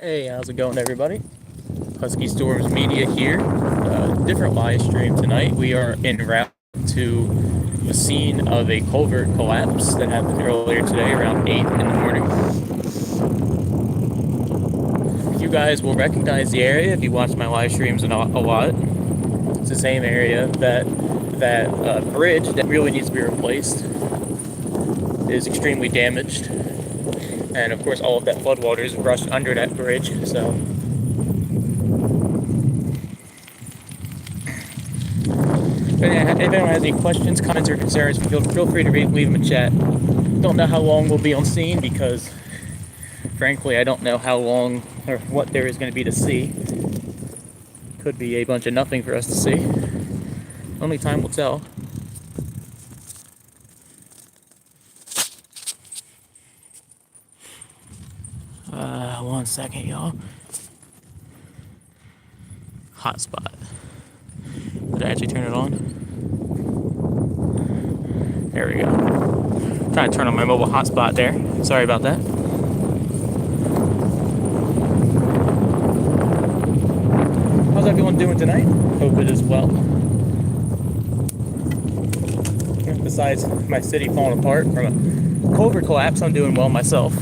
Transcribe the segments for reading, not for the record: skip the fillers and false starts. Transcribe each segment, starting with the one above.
Hey, how's it going, everybody? Husky Storms Media here. Different live stream tonight. We are en route to the scene of a culvert collapse that happened earlier today around 8 in the morning. You guys will recognize the area if you watch my live streams a lot. It's the same area that bridge that really needs to be replaced is extremely damaged. And of course, all of that floodwater is rushed under that bridge, so. If anyone has any questions, comments, or concerns, feel free to leave them in chat. Don't know how long we'll be on scene because, frankly, I don't know how long or what there is going to be to see. Could be a bunch of nothing for us to see. Only time will tell. One second, y'all. Hotspot. Did I actually turn it on? There we go. Trying to turn on my mobile hotspot there. Sorry about that. How's everyone doing tonight? Hope it is well. Besides my city falling apart from a culvert collapse, I'm doing well myself.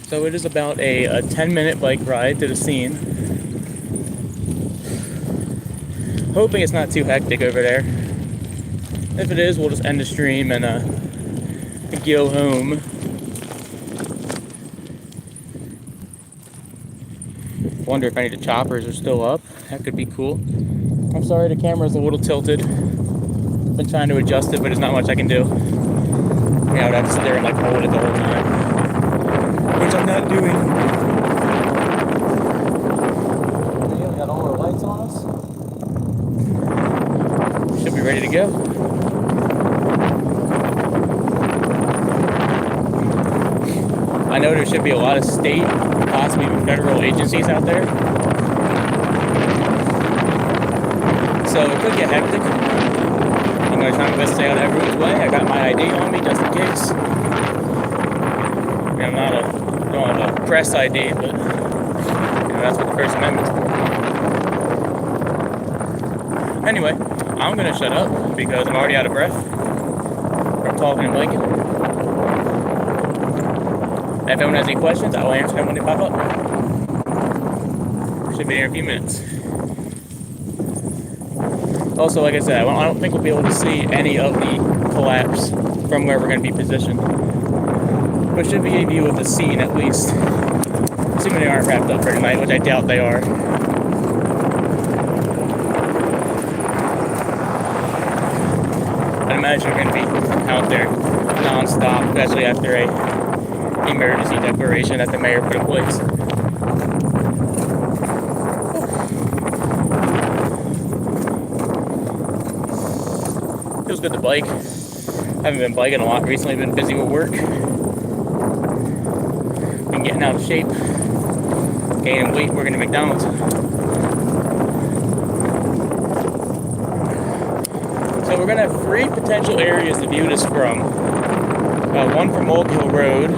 So it is about a 10-minute bike ride to the scene. Hoping it's not too hectic over there. If it is, we'll just end the stream and go home. Wonder if any of the choppers are still up. That could be cool. I'm sorry the camera's a little tilted. Been trying to adjust it, but there's not much I can do. Yeah, I would have to sit there and like hold it the whole time. Which I'm not doing. Okay, we got all our lights on us. Should be ready to go. I know there should be a lot of state, possibly even federal agencies out there. So it could get hectic. I'm going to try my best to stay out of everyone's way. I got my ID on me just in case. I'm not don't have a press ID, but that's what the First Amendment's for. Anyway, I'm gonna shut up because I'm already out of breath from talking and biking. If anyone has any questions, I will answer them when they pop up. Should be here in a few minutes. Also, like I said, I don't think we'll be able to see any of the collapse from where we're going to be positioned. But should be a view of the scene at least. Assuming they aren't wrapped up for tonight, which I doubt they are. I'd imagine we're going to be out there non-stop, especially after a emergency declaration that the mayor put in place. Feels good to bike. Haven't been biking a lot recently, been busy with work. Been getting out of shape. Gaining weight working at McDonald's. So we're gonna have 3 potential areas to view this from. One from Mullica Road,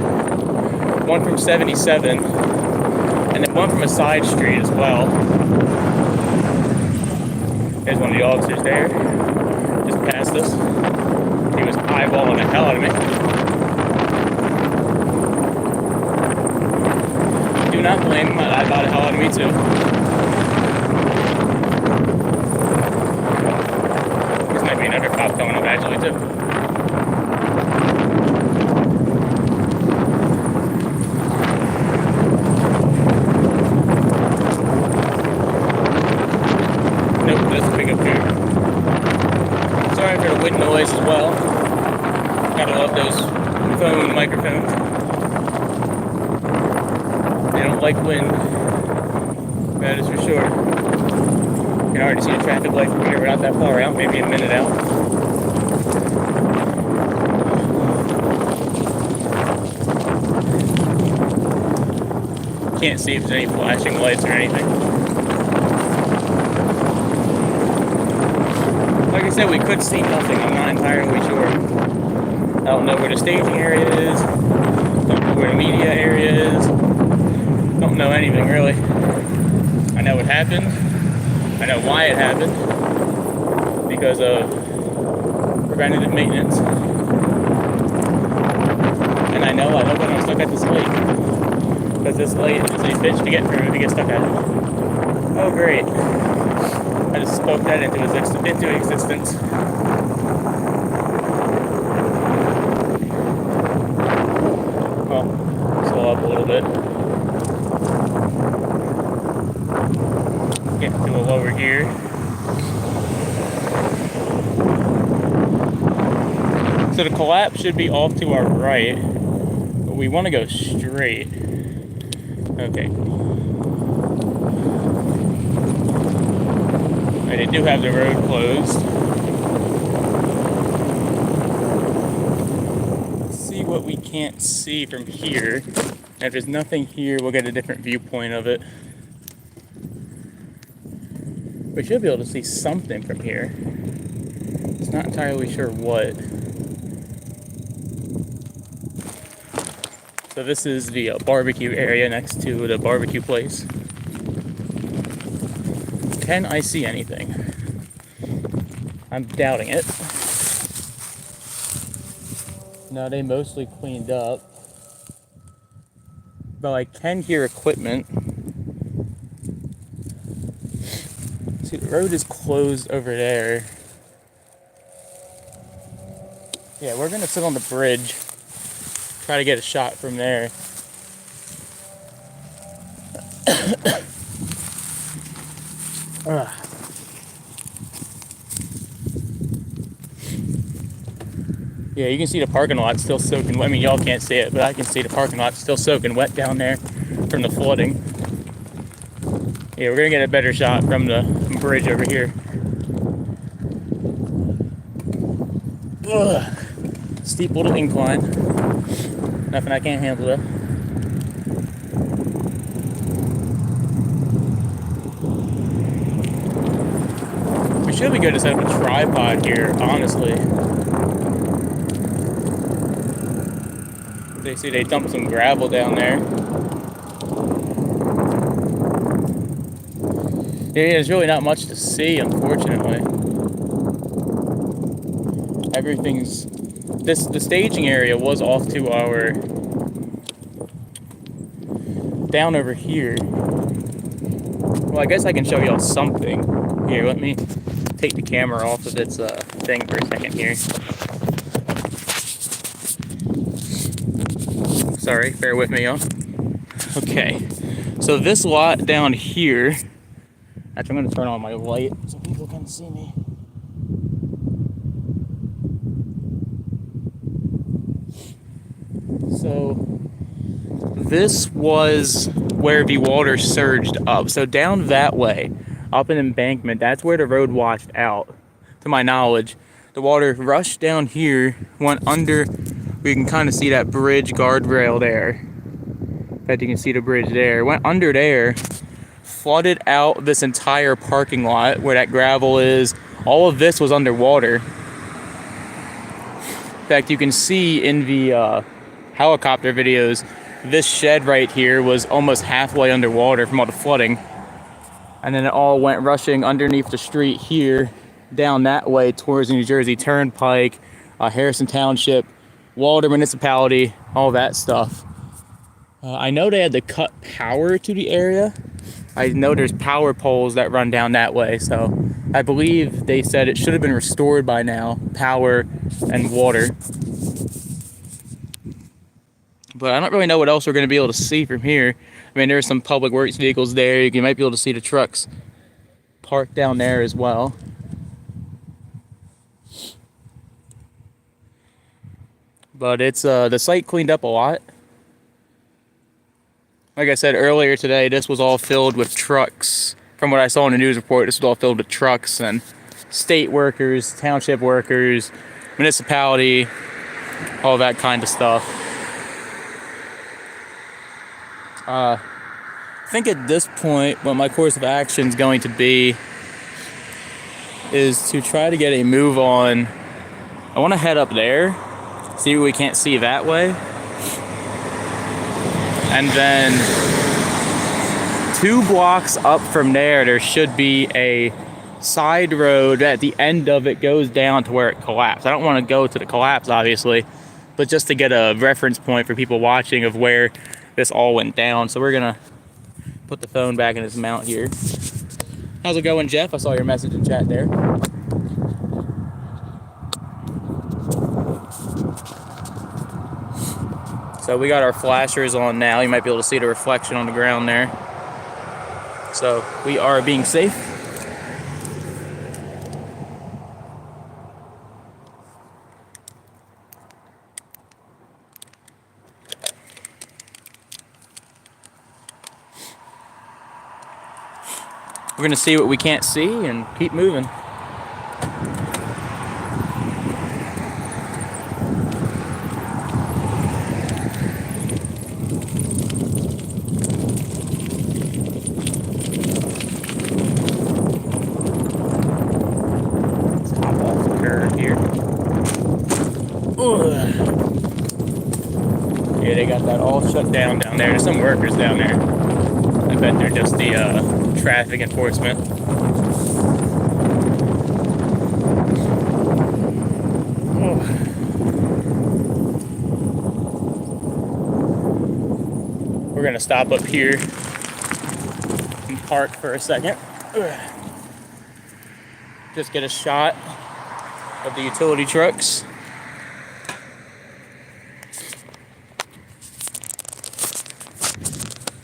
one from 77, and then one from a side street as well. There's one of the officers there, just past us. He was eyeballing the hell out of me. Do not blame him, I eyeballed the hell out of me too. This might be another cop coming up actually too. Nope, that's a big up here. Sorry for the wind noise as well. Gotta love those phone microphones. They don't like wind. That is for sure. You can already see the traffic light from here. We're not that far out, maybe a minute out. can't see if there's any flashing lights or anything. Like I said, we could see nothing. I'm not entirely sure. I don't know where the staging area is. Don't know where the media area is. Don't know anything really. I know it happened. I know why it happened. Because of preventative maintenance. And I know I hope I'm stuck at this light. Because this light is a bitch to get through if you get stuck at it. Oh great. I just spoke that into existence. Well, slow up a little bit. Get to a lower gear. So the collapse should be off to our right, but we want to go straight. Okay. They do have the road closed. Let's see what we can't see from here. And if there's nothing here, we'll get a different viewpoint of it. We should be able to see something from here. It's not entirely sure what. So this is the barbecue area next to the barbecue place. Can I see anything? I'm doubting it. No, they mostly cleaned up. But I can hear equipment. See, the road is closed over there. Yeah, we're gonna sit on the bridge. Try to get a shot from there. Yeah, you can see the parking lot still soaking wet. I mean, y'all can't see it, but I can see the parking lot still soaking wet down there from the flooding. Yeah, we're gonna get a better shot from the bridge over here. Ugh. Steep little incline. Nothing I can't handle though. We should be good to set up a tripod here, honestly. They see they dumped some gravel down there. Yeah, there's really not much to see, unfortunately. Everything's... The staging area was off to our... down over here. Well, I guess I can show y'all something. Here, let me take the camera off of its thing for a second here. Sorry, bear with me, y'all. Okay, so this lot down here... Actually, I'm going to turn on my light so people can see me. So, this was where the water surged up. So down that way, up an embankment, that's where the road washed out, to my knowledge. The water rushed down here, went under, we can kind of see that bridge guardrail there. In fact, you can see the bridge there. Went under there, flooded out this entire parking lot where that gravel is. All of this was underwater. In fact, you can see in the helicopter videos, this shed right here was almost halfway underwater from all the flooding. And then it all went rushing underneath the street here, down that way towards the New Jersey Turnpike, Harrison Township, Walter Municipality, all that stuff. I know they had to cut power to the area. I know there's power poles that run down that way, so I believe they said it should have been restored by now, power and water. But I don't really know what else we're going to be able to see from here. I mean, there's some public works vehicles there. You might be able to see the trucks parked down there as well. But it's the site cleaned up a lot. Like I said earlier today, this was all filled with trucks. From what I saw in the news report, this was all filled with trucks and state workers, township workers, municipality, all that kind of stuff. think at this point, what my course of action is going to be is to try to get a move on. I want to head up there, see what we can't see that way, and then 2 blocks up from there should be a side road. At the end of it goes down to where it collapsed. I don't want to go to the collapse, obviously, but just to get a reference point for people watching of where this all went down. So we're gonna put the phone back in its mount here. How's it going, Jeff? I saw your message in chat there. So we got our flashers on now. You might be able to see the reflection on the ground there. So we are being safe. We're gonna see what we can't see and keep moving. Let's hop off the curve here. Ugh. Yeah, they got that all shut down there. There's some workers down there. I bet they're just the traffic enforcement. We're gonna stop up here and park for a second. Just get a shot of the utility trucks.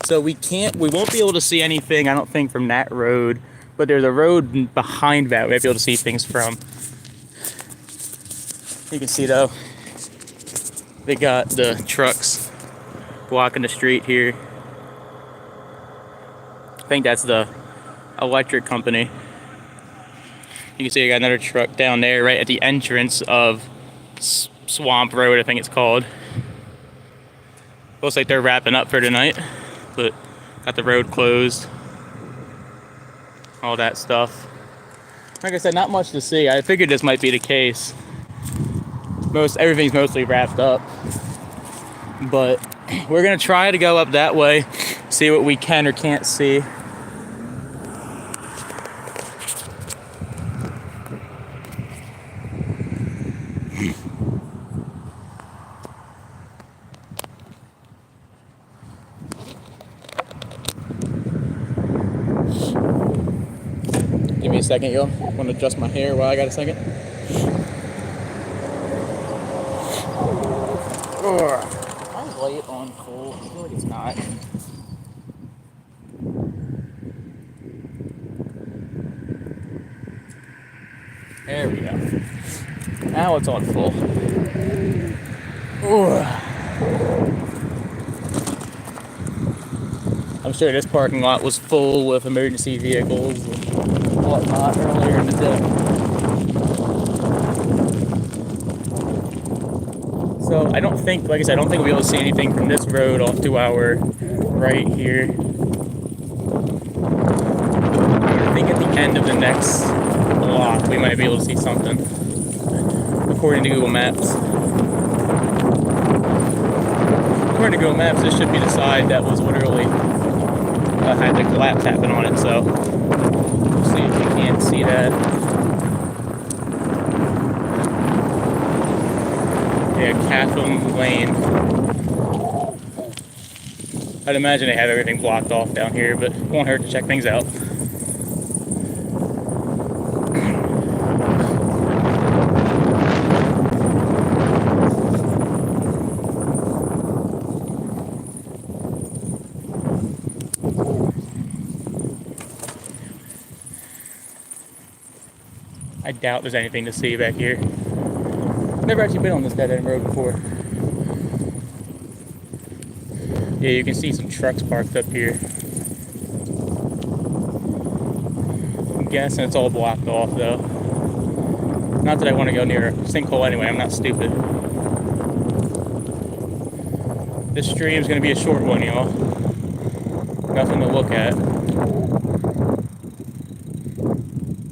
So we won't be able to see anything, I don't think, from that road, but there's a road behind that we might be able to see things from. You can see though, they got the trucks blocking the street here. I think that's the electric company. You can see I got another truck down there right at the entrance of Swamp Road, I think it's called. Looks like they're wrapping up for tonight. But got the road closed, all that stuff. Like I said, not much to see. I figured this might be the case. Everything's mostly wrapped up, but we're gonna try to go up that way, see what we can or can't see. Give me a second, y'all. I want to adjust my hair while I got a second. Am I light on full? I feel like it's not. There we go. Now it's on full. I'm sure this parking lot was full with emergency vehicles and whatnot earlier in the day. So I don't think, like I said, I don't think we'll be able to see anything from this road off to our right here. I think at the end of the next block we might be able to see something, according to Google Maps. According to Google Maps, this should be the side that was literally had the collapse happen on it, so we'll see if we can't see that. Yeah, Catherine Lane. I'd imagine they have everything blocked off down here, but it won't hurt to check things out. I doubt there's anything to see back here. Never actually been on this dead end road before. Yeah, you can see some trucks parked up here. I'm guessing it's all blocked off though. Not that I want to go near a sinkhole anyway, I'm not stupid. This stream's gonna be a short one, y'all. Nothing to look at.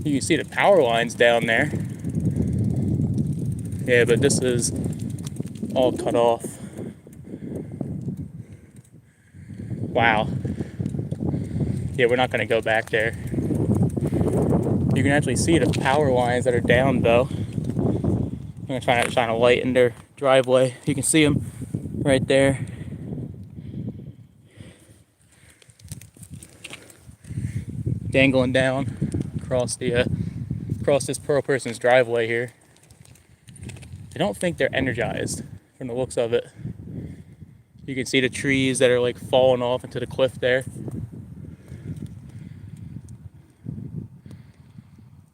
You can see the power lines down there. Yeah, but this is all cut off. Wow. Yeah, we're not going to go back there. You can actually see the power lines that are down, though. I'm going to try to shine a light in their driveway. You can see them right there. Dangling down across this poor person's driveway here. I don't think they're energized from the looks of it. You can see the trees that are like falling off into the cliff there.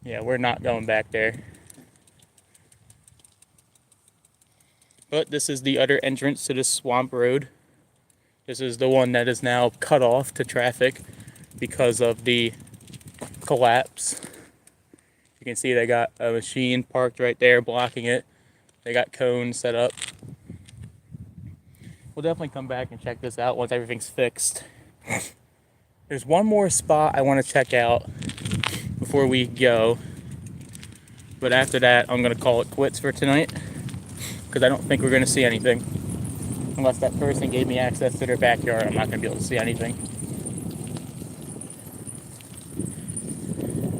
Yeah, we're not going back there. But this is the other entrance to this swamp road. This is the one that is now cut off to traffic because of the collapse. You can see they got a machine parked right there blocking it. They got cones set up. We'll definitely come back and check this out once everything's fixed. There's one more spot I want to check out before we go. But after that, I'm going to call it quits for tonight. Because I don't think we're going to see anything. Unless that person gave me access to their backyard, I'm not going to be able to see anything.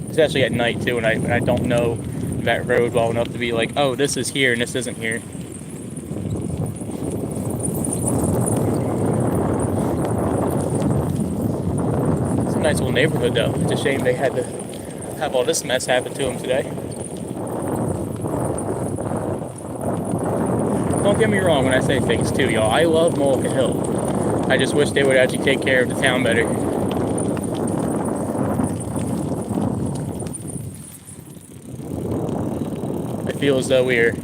Especially at night too, when I don't know that road well enough to be like, oh, this is here and this isn't here. It's a nice little neighborhood though. It's a shame they had to have all this mess happen to them today. Don't get me wrong when I say things too, y'all. I love Mullica Hill. I just wish they would actually take care of the town better. I feel as though we are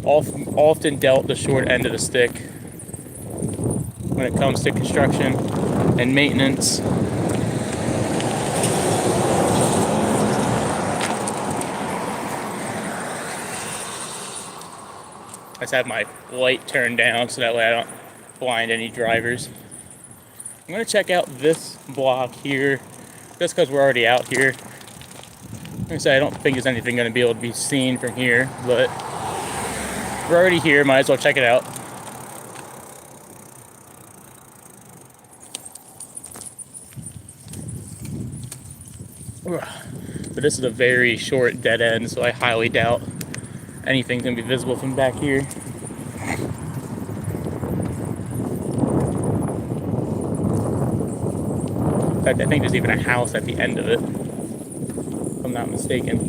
often dealt the short end of the stick when it comes to construction and maintenance. I just have my light turned down so that way I don't blind any drivers. I'm going to check out this block here just because we're already out here. Like I said, I don't think there's anything going to be able to be seen from here, but we're already here, might as well check it out. But this is a very short dead end, so I highly doubt anything's going to be visible from back here. In fact, I think there's even a house at the end of it, if I'm not mistaken.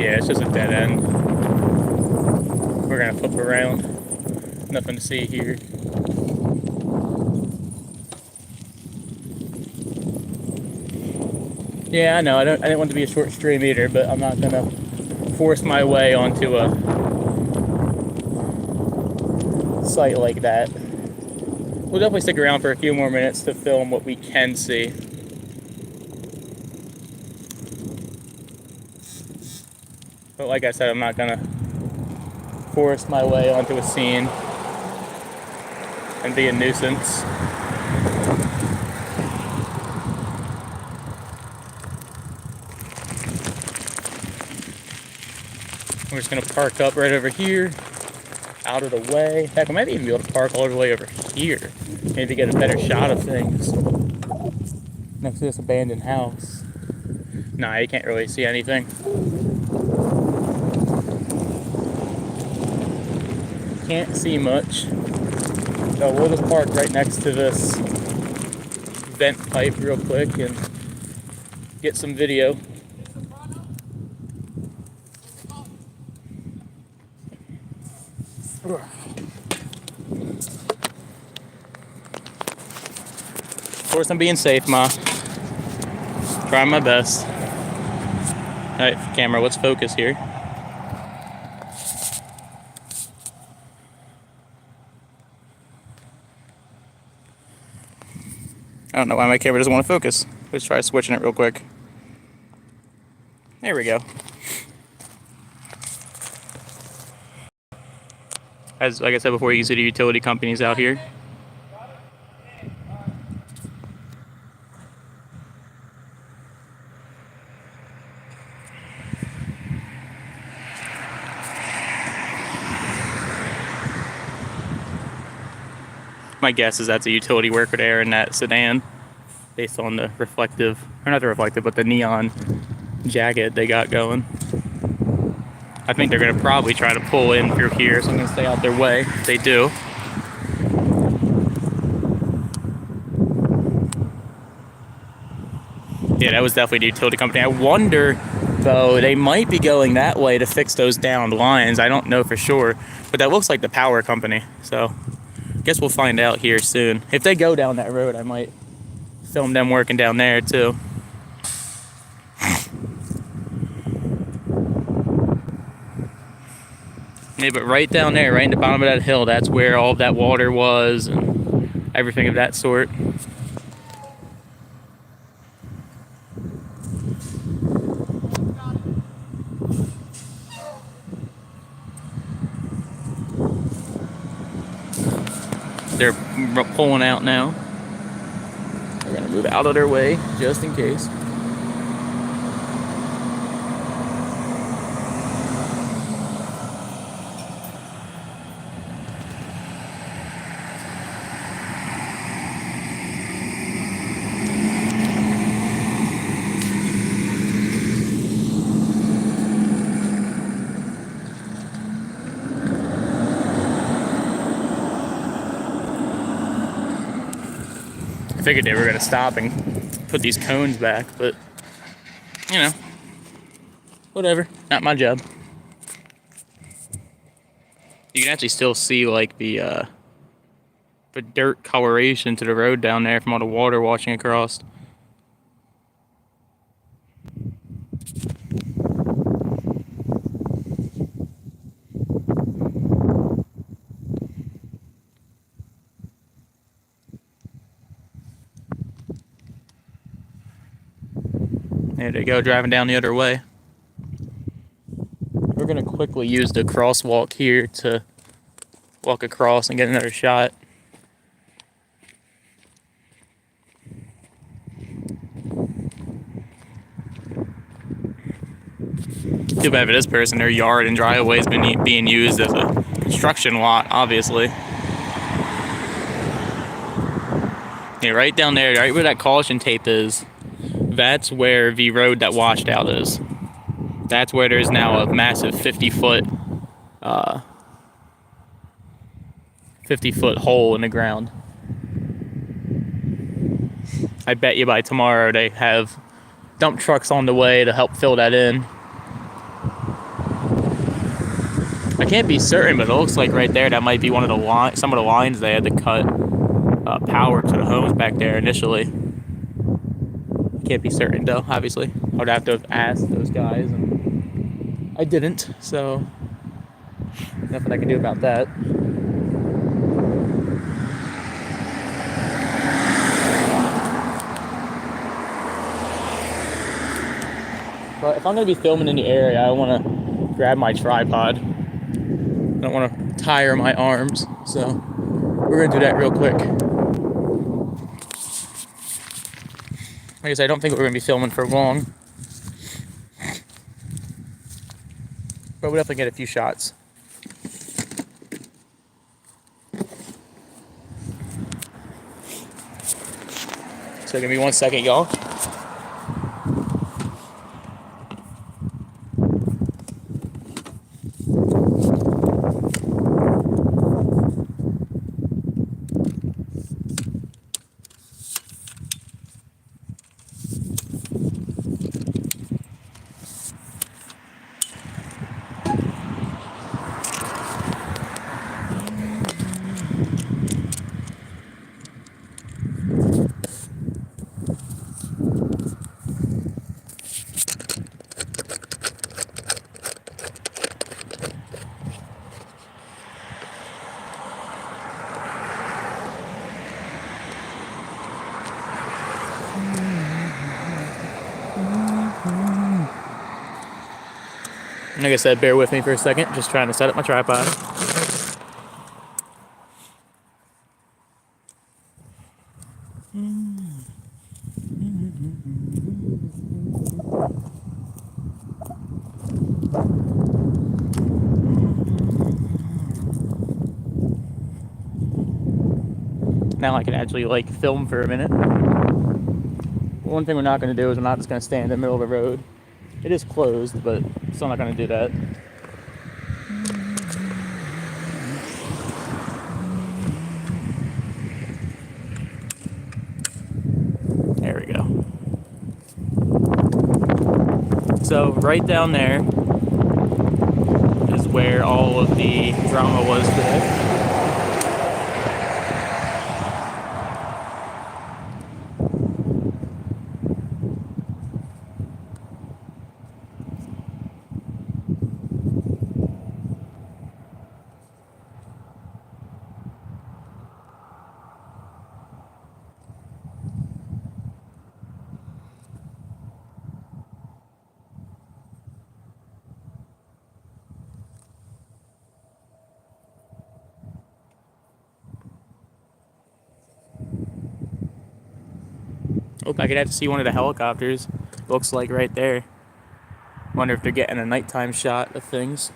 Yeah, it's just a dead end. We're going to flip around. Nothing to see here. Yeah, I know. I didn't want to be a short stream either, but I'm not gonna force my way onto a site like that. We'll definitely stick around for a few more minutes to film what we can see. But like I said, I'm not gonna force my way onto a scene and be a nuisance. We're just gonna park up right over here, out of the way. Heck, I might even be able to park all the way over here, maybe get a better shot of things. Next to this abandoned house. Nah, you can't really see anything. Can't see much. So we'll just park right next to this vent pipe real quick and get some video. Of course I'm being safe, Ma. Trying my best. Alright, camera, let's focus here. I don't know why my camera doesn't want to focus. Let's try switching it real quick. There we go. As like I said before, you can see the utility companies out here. My guess is that's a utility worker there in that sedan, based on the reflective, or not the reflective, but the neon jacket they got going. I think they're gonna probably try to pull in through here, so I'm gonna stay out their way if they do. Yeah, that was definitely the utility company. I wonder, though, they might be going that way to fix those downed lines. I don't know for sure, but that looks like the power company, so I guess we'll find out here soon. If they go down that road, I might film them working down there too. Yeah, but right down there, right in the bottom of that hill, that's where all of that water was and everything of that sort. They're pulling out now. We're gonna move out of their way just in case. I figured they were gonna stop and put these cones back, but you know, whatever, not my job. You can actually still see like the dirt coloration to the road down there from all the water washing across. There they go, driving down the other way. We're gonna quickly use the crosswalk here to walk across and get another shot. Too bad for this person, their yard and driveway has been being used as a construction lot, obviously. Yeah, right down there, right where that caution tape is, that's where the road that washed out is. That's where there's now a massive 50-foot hole in the ground. I bet you by tomorrow they have dump trucks on the way to help fill that in. I can't be certain, but it looks like right there that might be one of the some of the lines they had to cut power to the homes back there initially. Can't be certain though, obviously. I would have to have asked those guys, and I didn't, so nothing I can do about that. But if I'm going to be filming in the area, I want to grab my tripod. I don't want to tire my arms, so we're going to do that real quick. Like I said, I don't think we're going to be filming for long, but we'll definitely get a few shots. So give me 1 second, y'all. Like I said, bear with me for a second, just trying to set up my tripod. Now I can actually like film for a minute. One thing we're not going to do is we're not just going to stand in the middle of the road. It is closed, but still not going to do that. There we go. So right down there is where all of the drama was today. Oh, I could have to see one of the helicopters. Looks like right there. Wonder if they're getting a nighttime shot of things.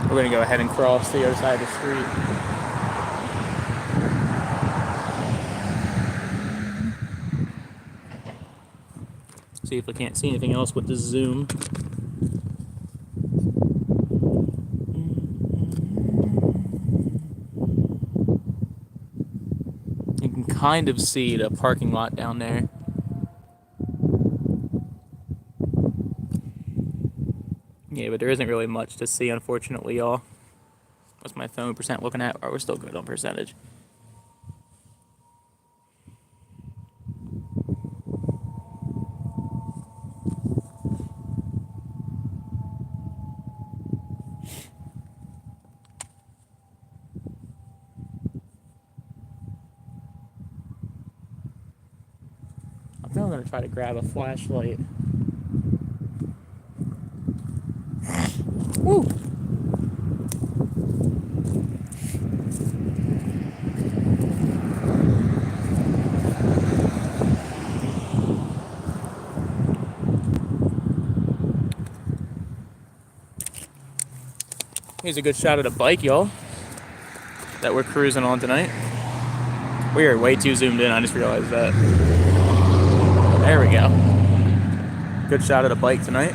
We're gonna go ahead and cross the other side of the street. See if I can't see anything else with the zoom. You can kind of see the parking lot down there. Yeah, but there isn't really much to see, unfortunately, y'all. What's my phone percent looking at? Or we're still good on percentage. I think I'm gonna try to grab a flashlight. Woo! Here's a good shot of the bike, y'all, that we're cruising on tonight. We are way too zoomed in, I just realized that. There we go. Good shot of the bike tonight.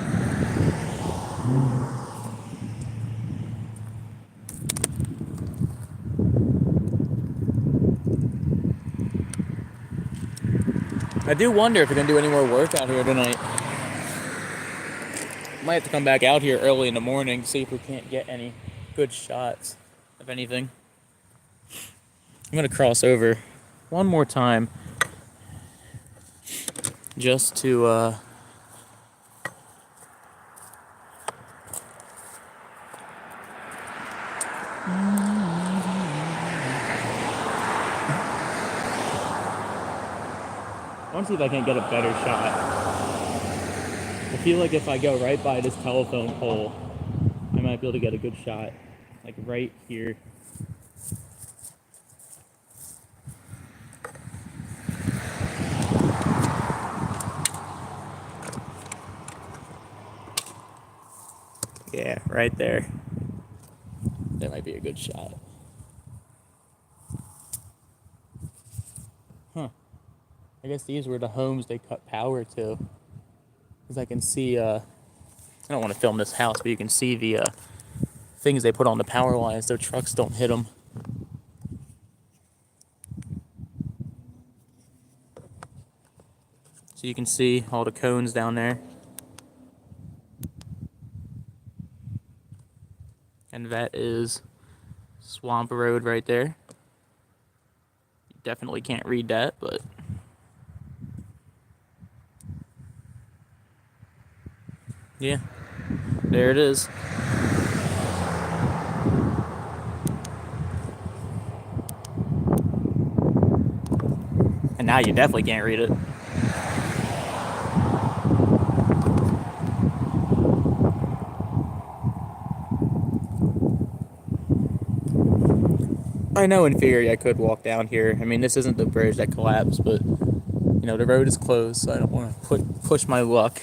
I do wonder if we're gonna do any more work out here tonight. Might have to come back out here early in the morning to see if we can't get any good shots of anything. I'm gonna cross over one more time just to I want to see if I can get a better shot. I feel like if I go right by this telephone pole, I might be able to get a good shot. Like right here. Yeah, right there. That might be a good shot. Huh. I guess these were the homes they cut power to. Because I can see, I don't want to film this house, but you can see the things they put on the power lines so trucks don't hit them. So you can see all the cones down there. And that is Swamp Road right there. You definitely can't read that, but Yeah, there it is. And now you definitely can't read it. I know in theory I could walk down here. I mean, this isn't the bridge that collapsed, but you know, the road is closed, so I don't want to push my luck.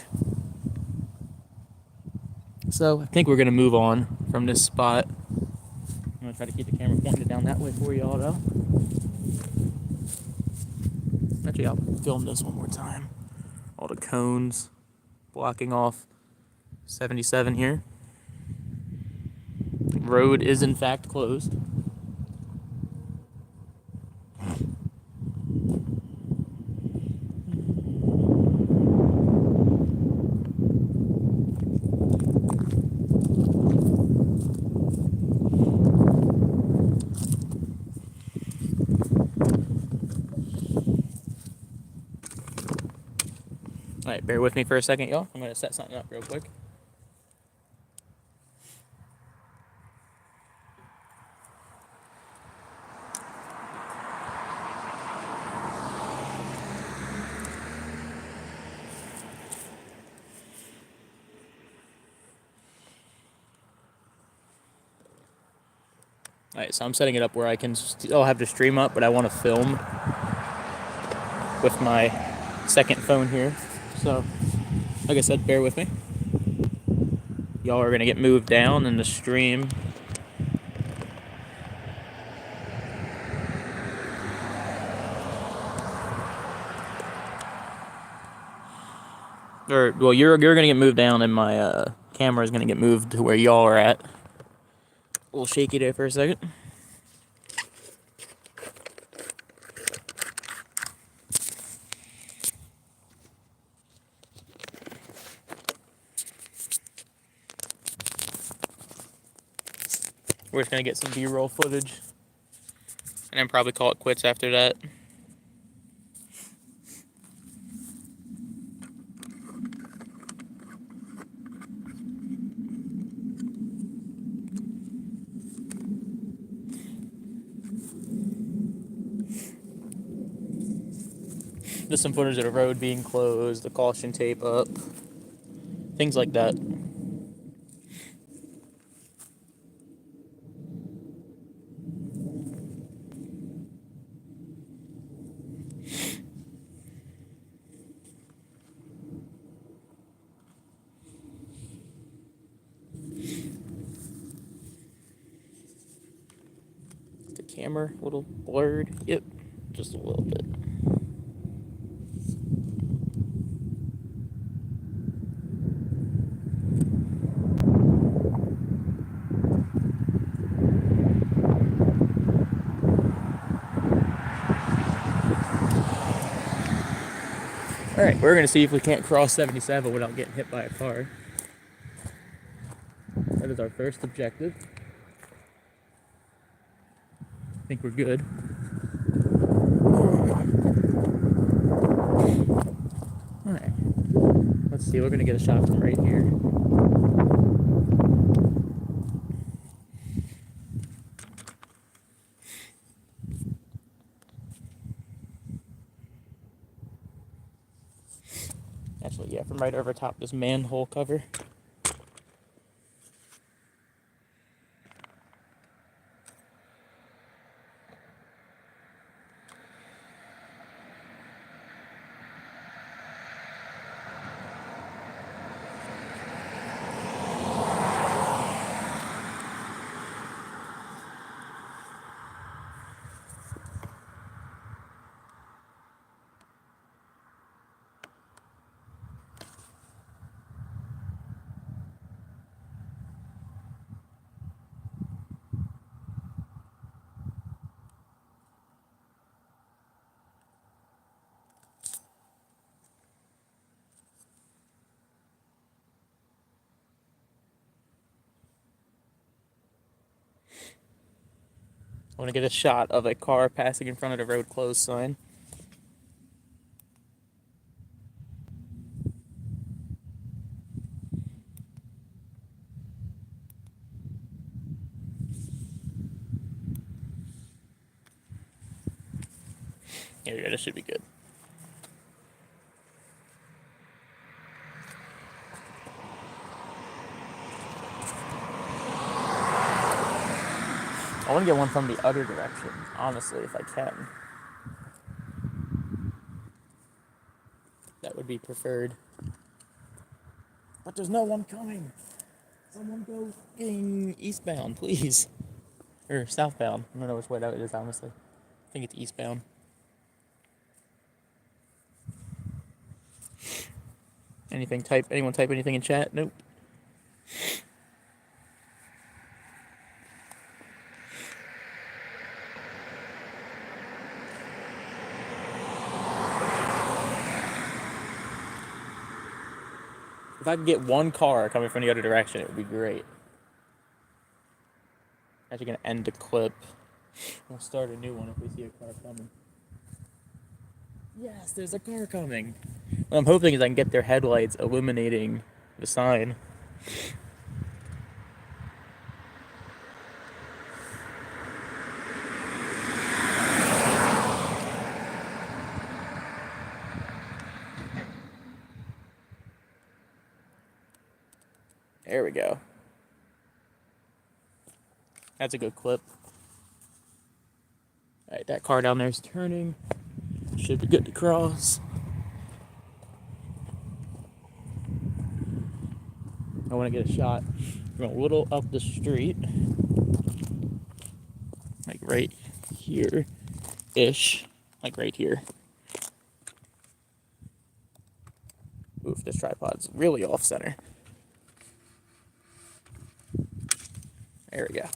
So I think we're gonna move on from this spot. I'm gonna try to keep the camera pointed down that way for y'all, though. Actually, I'll film this one more time. All the cones blocking off 77 here. The road is in fact closed. Alright, bear with me for a second, y'all. I'm gonna set something up real quick. Alright, so I'm setting it up where I can still have the stream up, but I want to film with my second phone here. So, like I said, bear with me. Y'all are gonna get moved down in the stream. Or, well, you're gonna get moved down, and my camera is gonna get moved to where y'all are at. A little shaky there for a second. We're just gonna get some B-roll footage, and then probably call it quits after that. Just some footage of the road being closed, the caution tape up, things like that. The camera a little blurred. Yep, just a little bit. Alright, we're gonna see if we can't cross 77 without getting hit by a car. That is our first objective. I think we're good. Alright. Let's see, we're gonna get a shot from right here. Actually, yeah, from right over top this manhole cover. I want to get a shot of a car passing in front of the road closed sign. Here we go, this should be good. I want to get one from the other direction, honestly, if I can. That would be preferred. But there's no one coming. Someone go fucking eastbound, please. Or southbound. I don't know which way that is, honestly. I think it's eastbound. Anyone type anything in chat? Nope. If I could get one car coming from the other direction, it would be great. Actually gonna end the clip. We'll start a new one if we see a car coming. Yes, there's a car coming. What I'm hoping is I can get their headlights illuminating the sign. There we go. That's a good clip. Alright, that car down there is turning. Should be good to cross. I want to get a shot from a little up the street. Like right here-ish. Like right here. Oof, this tripod's really off center. There we go.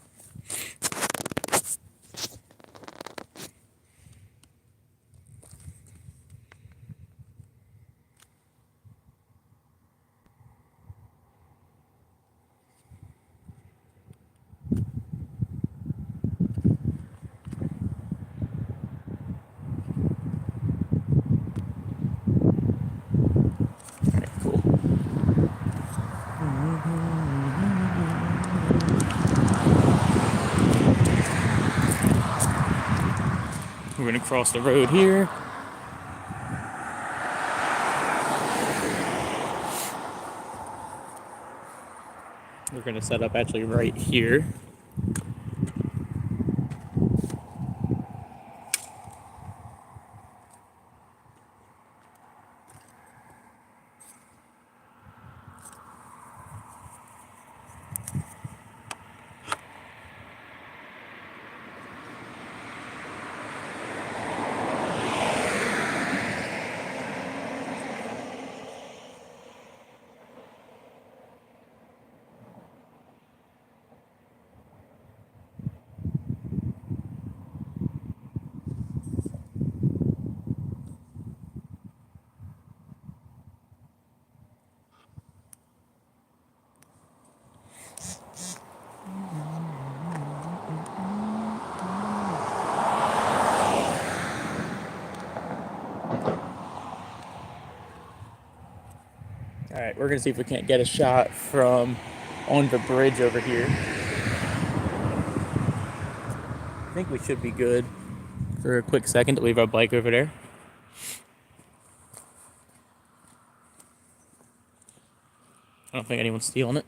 Alright, cool. We're gonna cross the road here. We're gonna set up actually right here. Alright, we're gonna see if we can't get a shot from on the bridge over here. I think we should be good for a quick second to leave our bike over there. I don't think anyone's stealing it.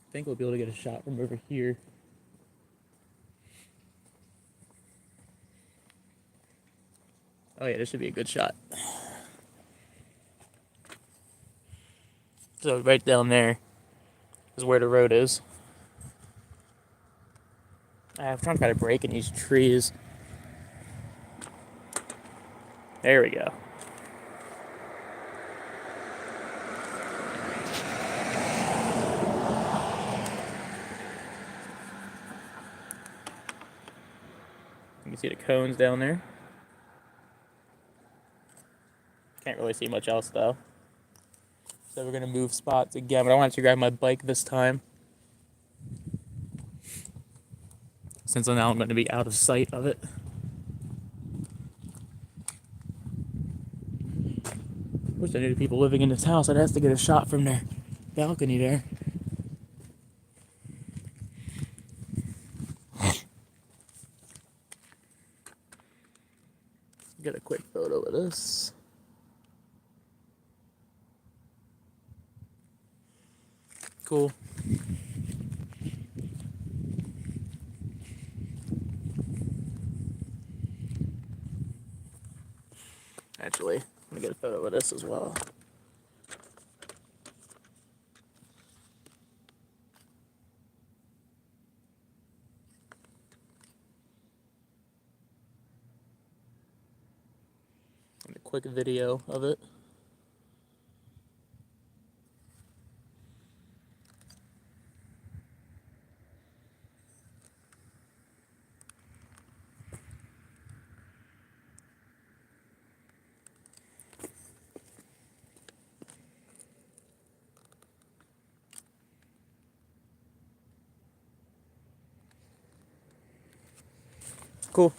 I think we'll be able to get a shot from over here. Oh yeah, this should be a good shot. So right down there is where the road is. I'm trying to find a break in these trees. There we go. You can see the cones down there. Can't really see much else though. So we're gonna move spots again, but I want to grab my bike this time. Since now I'm going to be out of sight of it. Wish I knew the people living in this house. I'd have to get a shot from their balcony there. Get a quick photo of this. Cool. Actually, I'm gonna get a photo of this as well. And a quick video of it. Cool.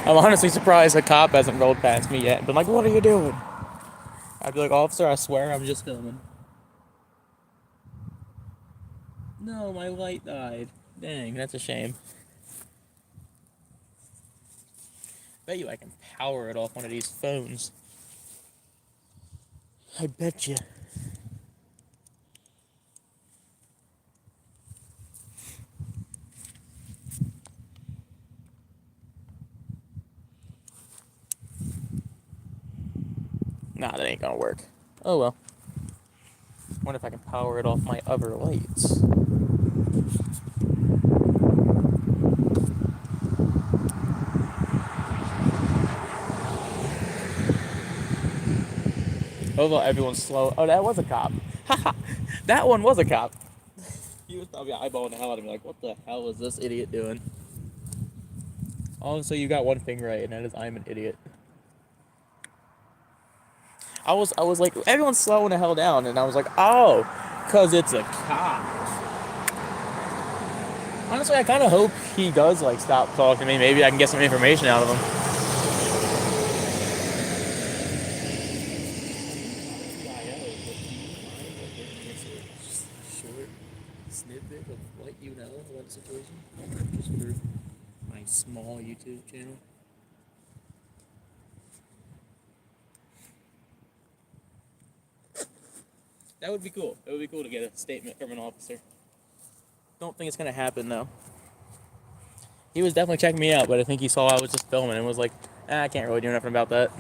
I'm honestly surprised a cop hasn't rolled past me yet. But like, what are you doing? I'd be like, officer, I swear I'm just filming. No, my light died. Dang, that's a shame. Bet you I can power it off one of these phones. I bet you. Nah, that ain't gonna work. Oh well. Wonder if I can power it off my other lights. Although everyone's slow. Oh, that was a cop. Haha. That one was a cop. He was probably eyeballing the hell out of me like, what the hell is this idiot doing? Honestly, you got one thing right, and that is I'm an idiot. I was like, everyone's slowing the hell down, and I was like, oh, cause it's a cop. Honestly, I kind of hope he does like stop talking to me. Maybe I can get some information out of him. Short snippet of what you know about the situation, just for my small YouTube channel. That would be cool. It would be cool to get a statement from an officer. Don't think it's gonna happen though. He was definitely checking me out, but I think he saw I was just filming and was like, I can't really do nothing about that.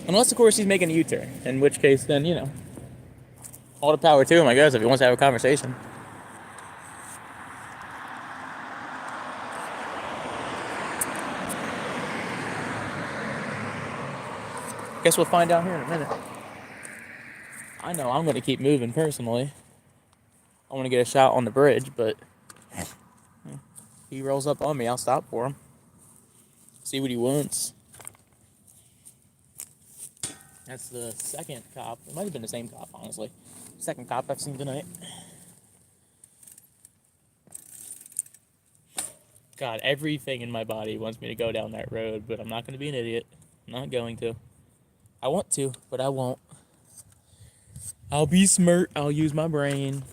Unless, of course, he's making a U-turn, in which case, then, you know, all the power to him, I guess, if he wants to have a conversation. Guess we'll find out here in a minute. I know I'm going to keep moving, personally. I want to get a shot on the bridge, but if he rolls up on me, I'll stop for him. See what he wants. That's the second cop. It might have been the same cop, honestly. Second cop I've seen tonight. God, everything in my body wants me to go down that road, but I'm not going to be an idiot. I'm not going to. I want to, but I won't. I'll be smart. I'll use my brain.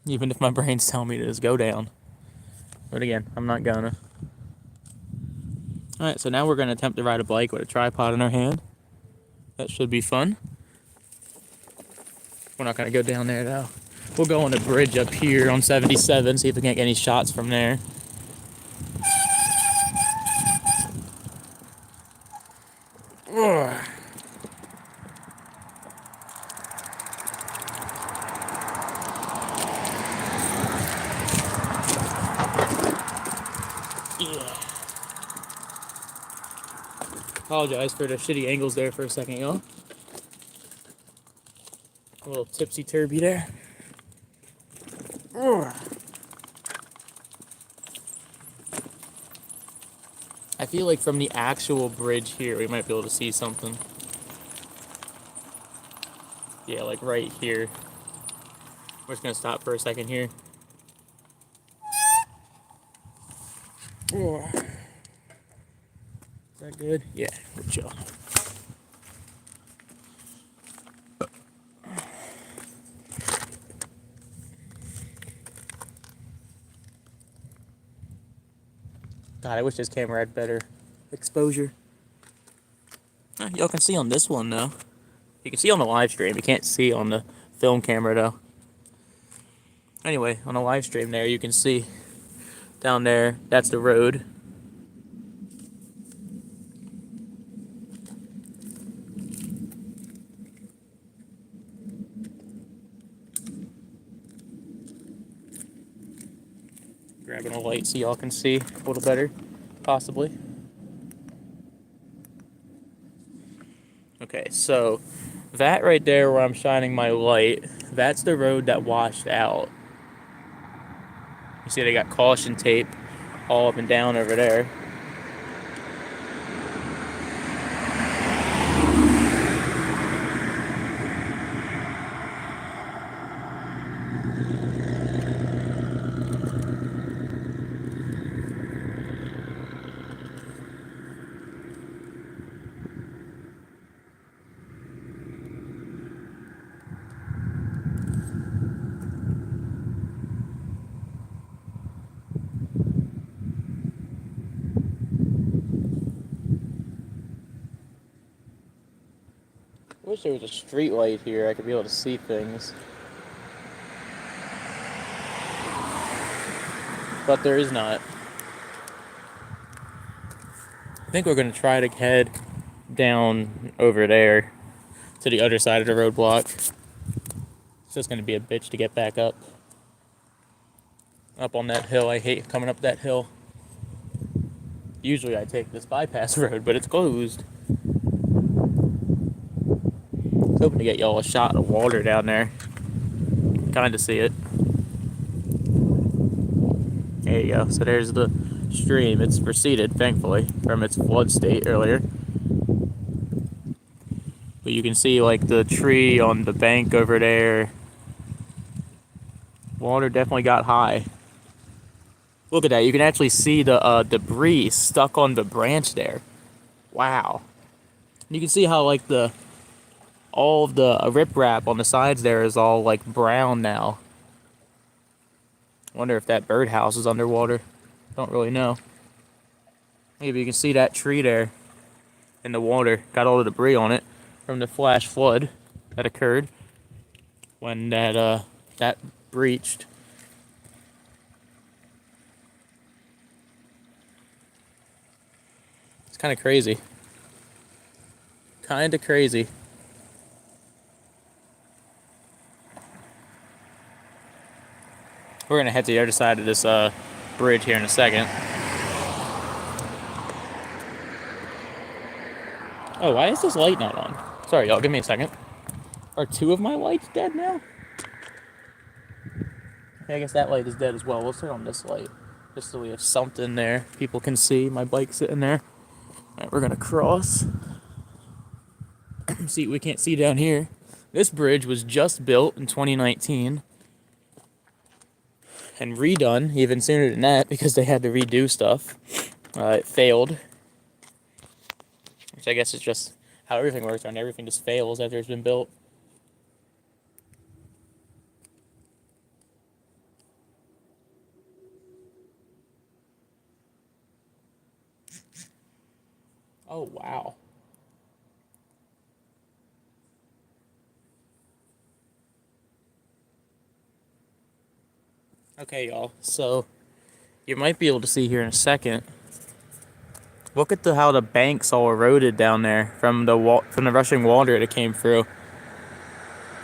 Even if my brain's telling me to just go down. But again, I'm not gonna. Alright, so now we're going to attempt to ride a bike with a tripod in our hand. That should be fun. We're not going to go down there, though. We'll go on the bridge up here on 77, see if we can get any shots from there. Ugh. Yeah. Apologize for the shitty angles there for a second, y'all. A little tipsy-turvy there. I feel like from the actual bridge here, we might be able to see something. Yeah, like right here. We're just gonna stop for a second here. Is that good? Yeah, we're chill. God, I wish this camera had better exposure. Y'all can see on this one though. You can see on the live stream. You can't see on the film camera though. Anyway, on the live stream there, you can see down there, that's the road. Grabbing a light so y'all can see a little better, possibly. Okay, so that right there where I'm shining my light, that's the road that washed out. You see they got caution tape all up and down over there. I wish there was a street light here. I could be able to see things. But there is not. I think we're going to try to head down over there to the other side of the roadblock. It's just going to be a bitch to get back up. Up on that hill. I hate coming up that hill. Usually I take this bypass road, but it's closed. I was hoping to get y'all a shot of water down there. Kind of see it. There you go. So there's the stream. It's receded, thankfully, from its flood state earlier. But you can see like the tree on the bank over there. Water definitely got high. Look at that. You can actually see the debris stuck on the branch there. Wow. You can see how like all of the riprap on the sides there is all like brown now. Wonder if that birdhouse is underwater. Don't really know. Maybe you can see that tree there in the water. Got all the debris on it from the flash flood that occurred when that breached. It's kind of crazy. Kind of crazy. We're gonna head to the other side of this bridge here in a second. Oh, why is this light not on? Sorry, y'all, give me a second. Are two of my lights dead now? Okay, I guess that light is dead as well. We'll turn on this light, just so we have something there. People can see my bike sitting there. Alright, we're gonna cross. See, we can't see down here. This bridge was just built in 2019. And redone even sooner than that because they had to redo stuff. It failed. Which I guess is just how everything works, and everything just fails after it's been built. Oh, wow. Okay, y'all. So, you might be able to see here in a second. Look at how the bank's all eroded down there from the rushing water that came through.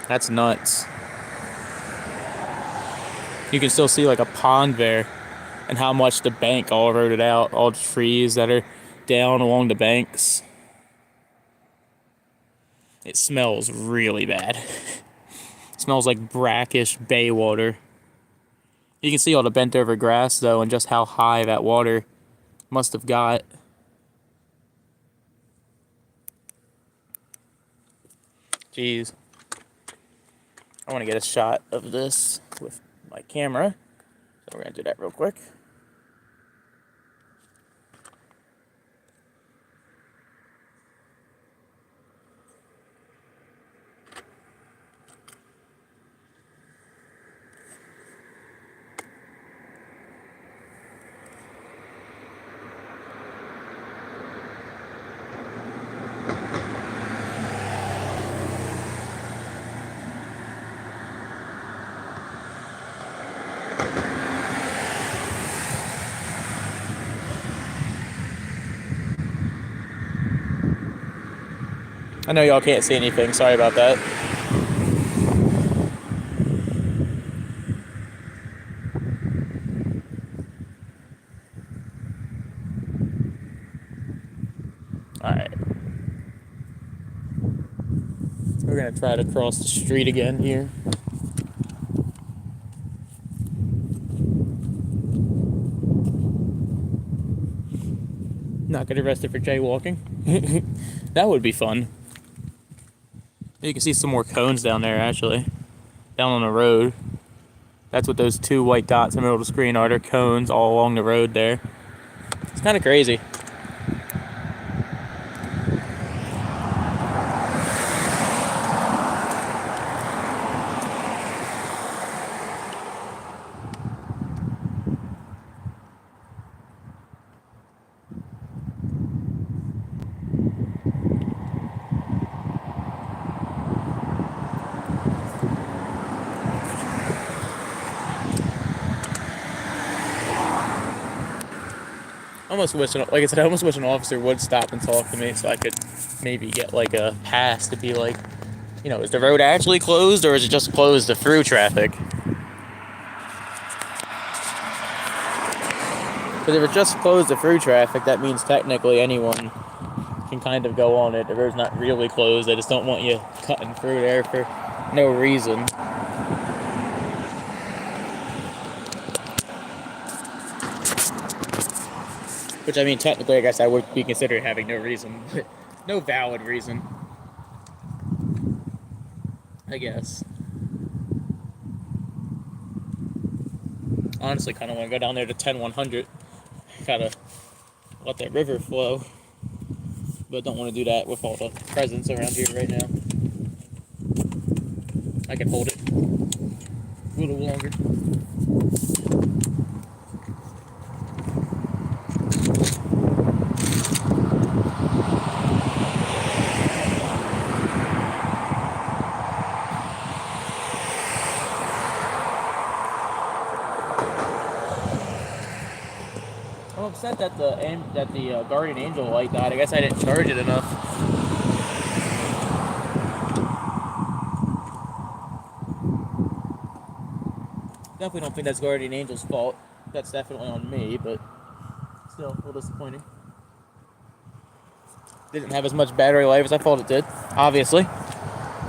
That's nuts. You can still see like a pond there, and how much the bank all eroded out. All the trees that are down along the banks. It smells really bad. It smells like brackish bay water. You can see all the bent over grass though, and just how high that water must have got. Jeez. I want to get a shot of this with my camera. So we're going to do that real quick. I know y'all can't see anything, sorry about that. Alright. We're gonna try to cross the street again here. Not get arrested for jaywalking. That would be fun. You can see some more cones down there, actually. Down on the road. That's what those two white dots in the middle of the screen are. They're cones all along the road there. It's kind of crazy. Almost wish, like I said, I almost wish an officer would stop and talk to me so I could maybe get like a pass to be like, you know, is the road actually closed or is it just closed to through traffic? Because if it's just closed to through traffic, that means technically anyone can kind of go on it. The road's not really closed. They just don't want you cutting through there for no reason. Which, I mean, technically, I guess I would be considering having no reason. No valid reason. I guess. Honestly, kind of want to go down there to 10-100. Kind of let that river flow. But don't want to do that with all the presents around here right now. I can hold it a little longer. I'm upset that the Guardian Angel light died. I guess I didn't charge it enough. Definitely don't think that's Guardian Angel's fault. That's definitely on me, but still a little disappointing. Didn't have as much battery life as I thought it did, obviously.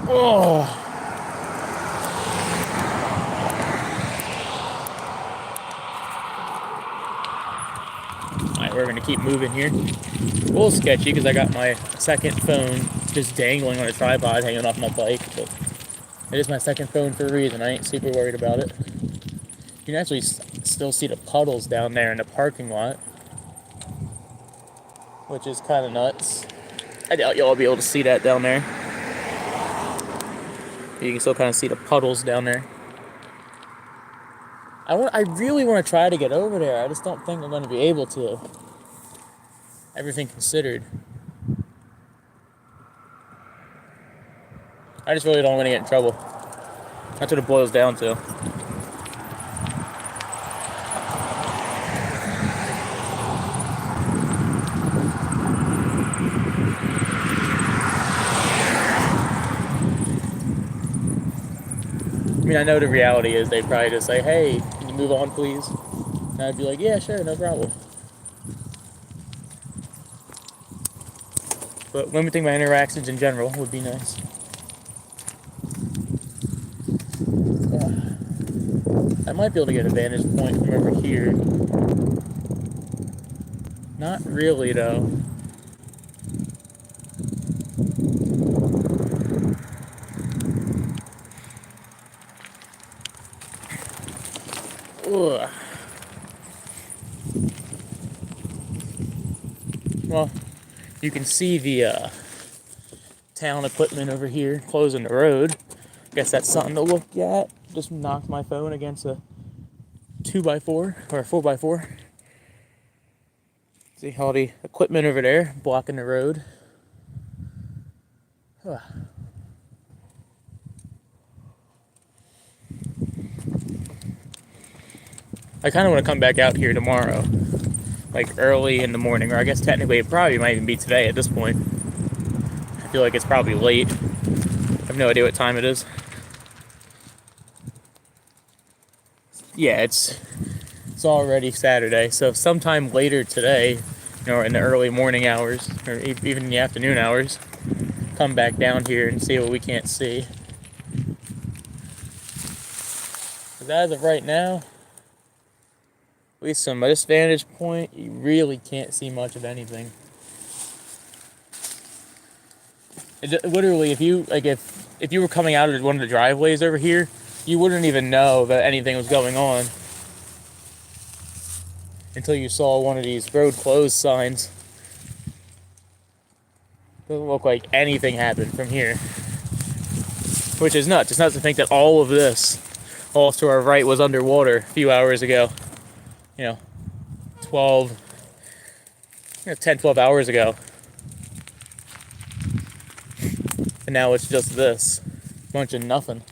Oh. We're going to keep moving here. A little sketchy because I got my second phone just dangling on a tripod hanging off my bike, but it is my second phone for a reason. I ain't super worried about it. You can actually still see the puddles down there in the parking lot, which is kind of nuts. I doubt y'all will be able to see that down there. You can still kind of see the puddles down there. I really want to try to get over there. I just don't think I'm going to be able to. Everything considered. I just really don't want to get in trouble. That's what it boils down to. I mean, I know the reality is they'd probably just say, hey, can you move on, please? And I'd be like, yeah, sure, no problem. But limiting my interactions in general would be nice. I might be able to get a vantage point from over here. Not really, though. Ugh. Well, you can see the town equipment over here closing the road. Guess that's something to look at. Just knocked my phone against a 2x4 or a 4x4. See all the equipment over there blocking the road. Ugh. I kind of want to come back out here tomorrow, like early in the morning, or I guess technically it probably might even be today at this point. I feel like it's probably late. I have no idea what time it is. Yeah, it's already Saturday, so sometime later today, in the early morning hours, or even in the afternoon hours, come back down here and see what we can't see. Because as of right now, at least from this vantage point, you really can't see much of anything. Literally, if you were coming out of one of the driveways over here, you wouldn't even know that anything was going on until you saw one of these road closed signs. Doesn't look like anything happened from here, which is nuts. It's nuts to think that all of this, all to our right, was underwater a few hours ago. 10, 12 hours ago. And now it's just this bunch of nothing.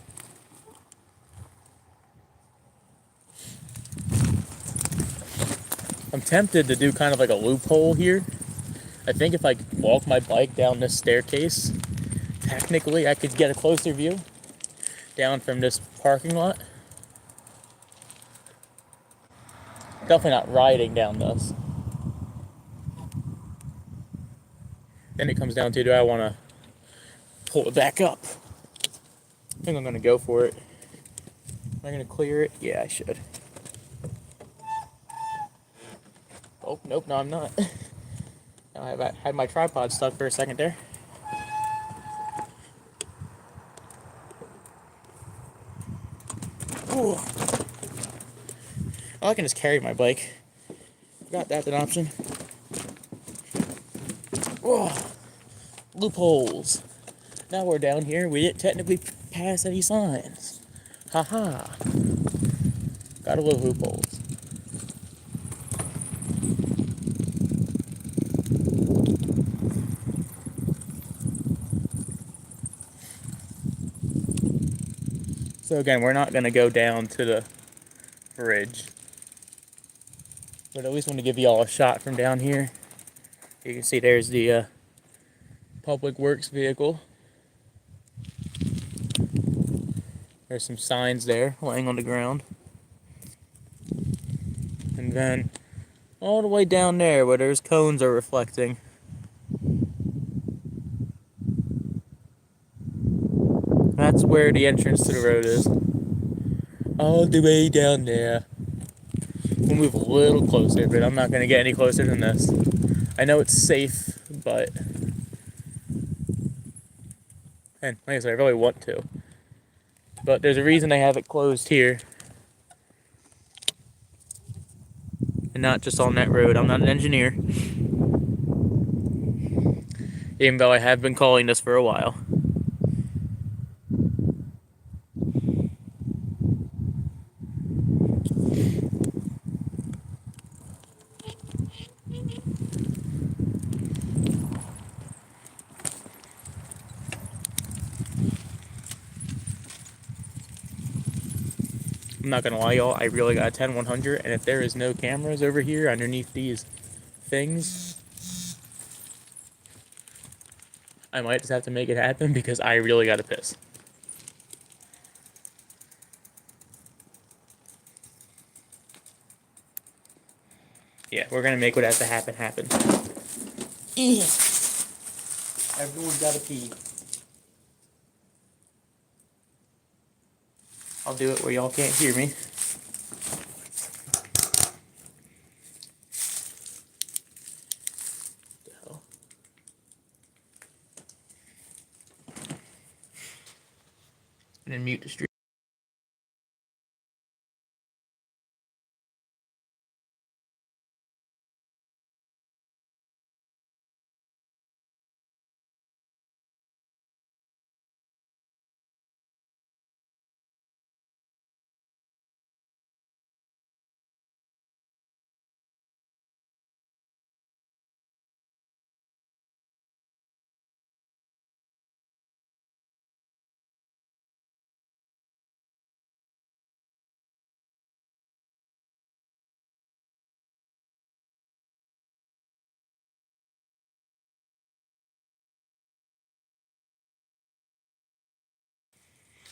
I'm tempted to do kind of like a loophole here. I think if I walk my bike down this staircase, technically I could get a closer view down from this parking lot. Definitely not riding down this. Then it comes down to, do I want to pull it back up? I think I'm going to go for it. Am I going to clear it? Yeah, I should. Oh, nope, no I'm not. Now I had my tripod stuck for a second there. Ooh. Oh, I can just carry my bike. Forgot that's an option. Oh, loopholes. Now we're down here. We didn't technically pass any signs. Haha. Gotta love loopholes. So again, we're not going to go down to the bridge. But at least want to give you all a shot from down here. You can see there's the public works vehicle. There's some signs there laying on the ground. And then all the way down there where those cones are reflecting. That's where the entrance to the road is. All the way down there. We'll move a little closer, but I'm not going to get any closer than this. I know it's safe, but... And like I said, I really want to. But there's a reason they have it closed here. And not just on that road. I'm not an engineer. Even though I have been calling this for a while. I'm not gonna lie, y'all, I really got a 10-100, and if there is no cameras over here underneath these things, I might just have to make it happen because I really gotta piss. Yeah, we're gonna make what has to happen happen. Everyone's gotta pee. I'll do it where y'all can't hear me. And then mute the stream.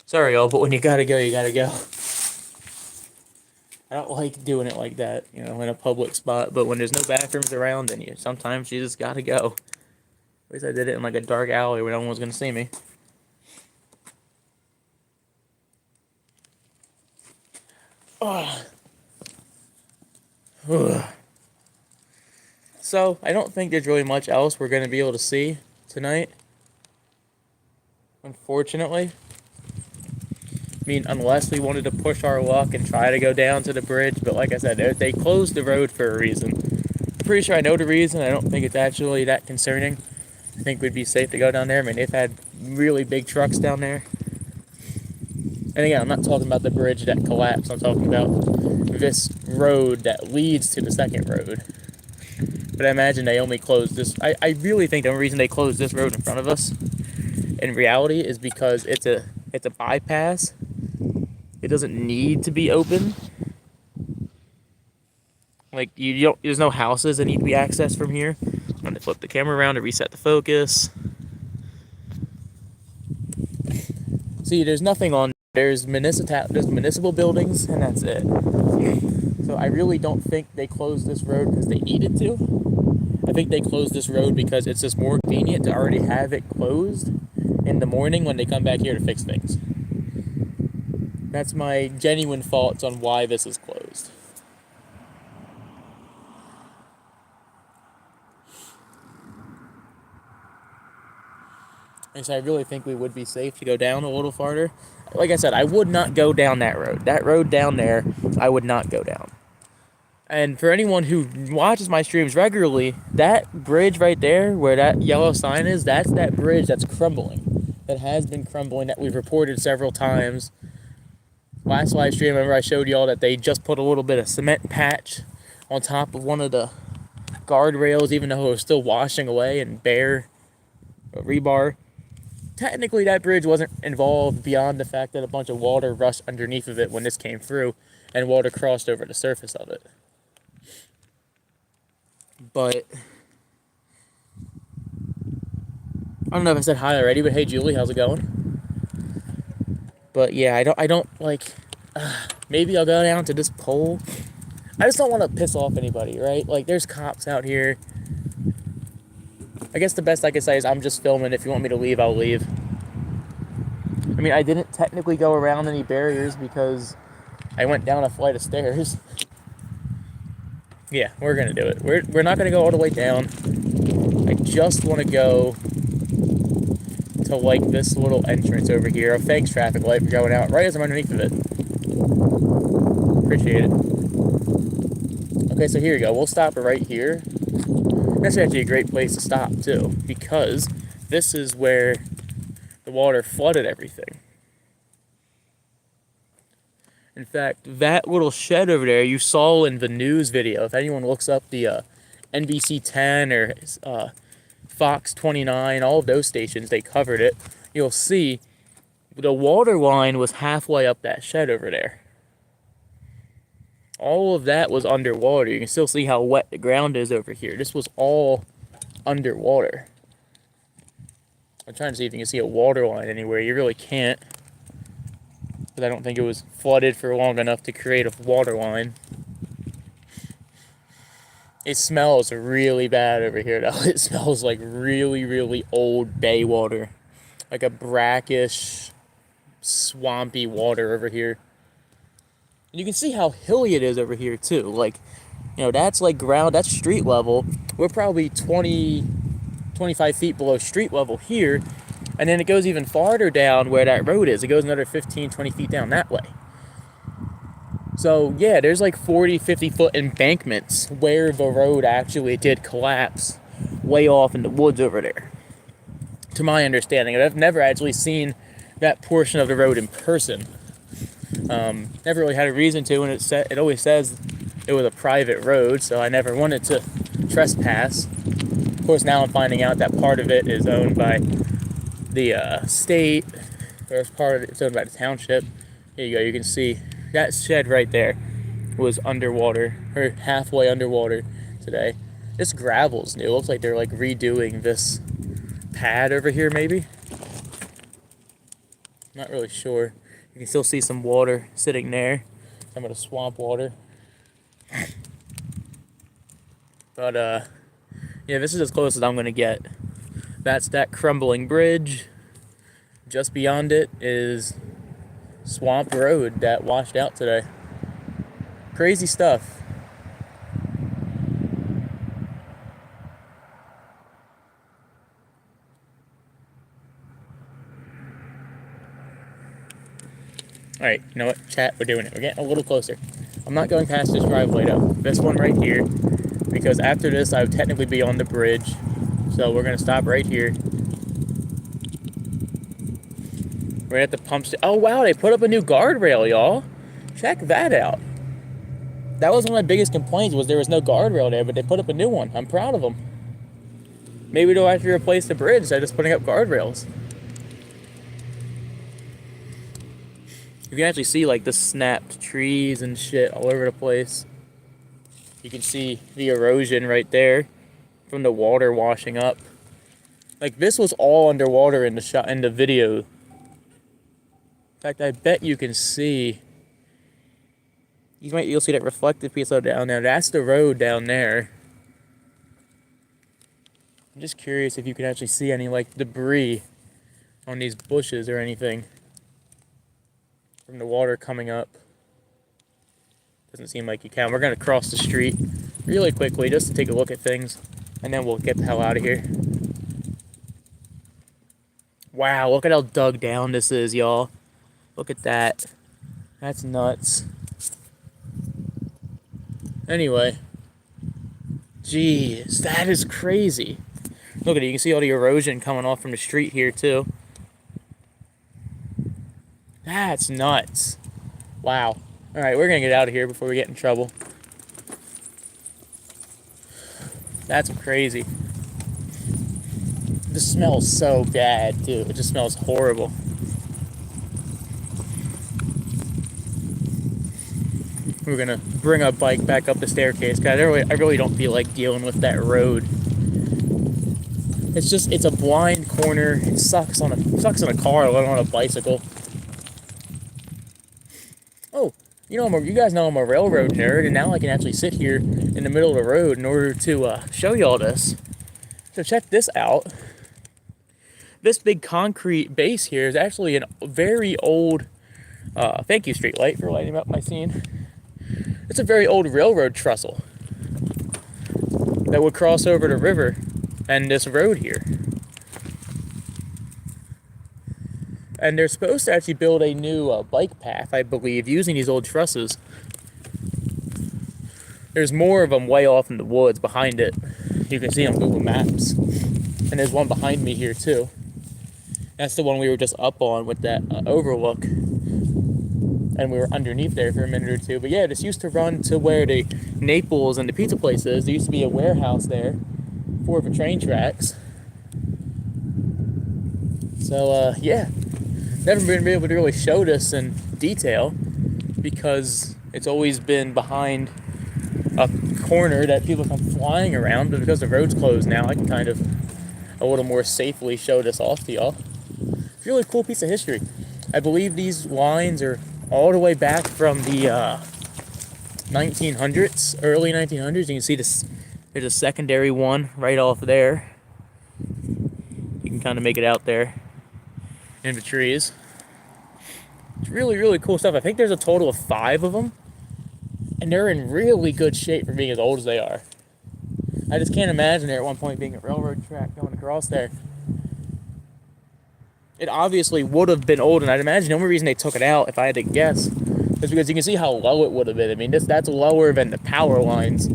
Sorry, y'all, but when you gotta go, you gotta go. I don't like doing it like that, you know, in a public spot. But when there's no bathrooms around, then sometimes you just gotta go. At least I did it in like a dark alley where no one was gonna see me. So I don't think there's really much else we're gonna be able to see tonight. Unfortunately. I mean, unless we wanted to push our luck and try to go down to the bridge, but like I said, they closed the road for a reason. I'm pretty sure I know the reason. I don't think it's actually that concerning. I think we'd be safe to go down there. I mean, they've had really big trucks down there. And again, I'm not talking about the bridge that collapsed. I'm talking about this road that leads to the second road. But I imagine they only closed this. I really think the only reason they closed this road in front of us, in reality, is because it's a bypass. It doesn't need to be open. Like, you don't, there's no houses that need to be accessed from here. I'm going to flip the camera around to reset the focus. See, there's nothing on. There's municipal buildings, and that's it. So I really don't think they closed this road because they needed to. I think they closed this road because it's just more convenient to already have it closed in the morning when they come back here to fix things. That's my genuine thoughts on why this is closed. And so I really think we would be safe to go down a little farther. Like I said, I would not go down that road. That road down there, I would not go down. And for anyone who watches my streams regularly, that bridge right there, where that yellow sign is, that's that bridge that's crumbling. That has been crumbling, that we've reported several times. Last live stream, remember I showed y'all that they just put a little bit of cement patch on top of one of the guardrails, even though it was still washing away and bare rebar. Technically, that bridge wasn't involved beyond the fact that a bunch of water rushed underneath of it when this came through, and water crossed over the surface of it. But I don't know if I said hi already, but hey Julie, how's it going? But yeah, I don't like. Maybe I'll go down to this pole. I just don't want to piss off anybody, right? Like, there's cops out here. I guess the best I can say is I'm just filming. If you want me to leave, I'll leave. I mean, I didn't technically go around any barriers because I went down a flight of stairs. Yeah, we're gonna do it. We're not gonna go all the way down. I just want to go to like this little entrance over here. Oh, thanks, traffic light, for going out right as I'm underneath of it. Appreciate it. Okay, so here we go. We'll stop right here. That's actually a great place to stop too, because this is where the water flooded everything. In fact, that little shed over there you saw in the news video, if anyone looks up the NBC 10 or Fox 29, all of those stations, they covered it, you'll see the water line was halfway up that shed over there. All of that was underwater. You can still see how wet the ground is over here. This was all underwater. I'm trying to see if you can see a water line anywhere. You really can't. But I don't think it was flooded for long enough to create a water line. It smells really bad over here, though. It smells like really, really old bay water. Like a brackish, swampy water over here. And you can see how hilly it is over here too. Like, you know, that's like ground, that's street level. We're probably 20, 25 feet below street level here. And then it goes even farther down where that road is. It goes another 15, 20 feet down that way. So yeah, there's like 40, 50 foot embankments where the road actually did collapse way off in the woods over there. To my understanding, I've never actually seen that portion of the road in person. Never really had a reason to, and it always says it was a private road, so I never wanted to trespass. Of course, now I'm finding out that part of it is owned by the state, or part of it's owned by the township. Here you go, you can see that shed right there was underwater, or halfway underwater today. This gravel's new. It looks like they're like redoing this pad over here, maybe. Not really sure. You can still see some water sitting there, some of the swamp water. But yeah, this is as close as I'm gonna get. That's that crumbling bridge. Just beyond it is Swamp Road that washed out today. Crazy stuff. Alright, you know what? Chat, we're doing it. We're getting a little closer. I'm not going past this driveway though. This one right here. Because after this, I would technically be on the bridge. So we're going to stop right here. We're at the pump station. Oh wow, they put up a new guardrail, y'all. Check that out. That was one of my biggest complaints, was there was no guardrail there, but they put up a new one. I'm proud of them. Maybe they'll actually replace the bridge instead of just putting up guardrails. You can actually see like the snapped trees and shit all over the place. You can see the erosion right there from the water washing up. Like this was all underwater in the video. In fact, I bet you can see. You'll see that reflective piece down there. That's the road down there. I'm just curious if you can actually see any like debris on these bushes or anything from the water coming up. Doesn't seem like you can. We're gonna cross the street really quickly just to take a look at things, and then we'll get the hell out of here. Wow, look at how dug down this is, y'all. Look at that. That's nuts. Anyway. Jeez, that is crazy. Look at it, you can see all the erosion coming off from the street here too. That's nuts. Wow. Alright, we're gonna get out of here before we get in trouble. That's crazy. This smells so bad, too. It just smells horrible. We're gonna bring our bike back up the staircase, because I really don't feel like dealing with that road. It's a blind corner. It sucks on a car, let alone on a bicycle. Oh, you guys know I'm a railroad nerd, and now I can actually sit here in the middle of the road in order to show y'all this. So check this out. This big concrete base here is actually a very old, thank you Streetlight for lighting up my scene. It's a very old railroad trestle that would cross over the river and this road here. And they're supposed to actually build a new bike path, I believe, using these old trusses. There's more of them way off in the woods behind it. You can see on Google Maps. And there's one behind me here too. That's the one we were just up on with that overlook. And we were underneath there for a minute or two. But yeah, this used to run to where the Naples and the pizza place is. There used to be a warehouse there for the train tracks. So yeah. Never been able to really show this in detail because it's always been behind a corner that people come flying around, but because the road's closed now, I can kind of a little more safely show this off to y'all. It's a really cool piece of history. I believe these lines are all the way back from the 1900s, early 1900s. You can see this. There's a secondary one right off there. You can kind of make it out there in the trees. It's really, really cool stuff. I think there's a total of 5 of them, and they're in really good shape for being as old as they are. I just can't imagine there at one point being a railroad track going across there. It obviously would have been old, and I'd imagine the only reason they took it out, if I had to guess, is because you can see how low it would have been. I mean, that's lower than the power lines.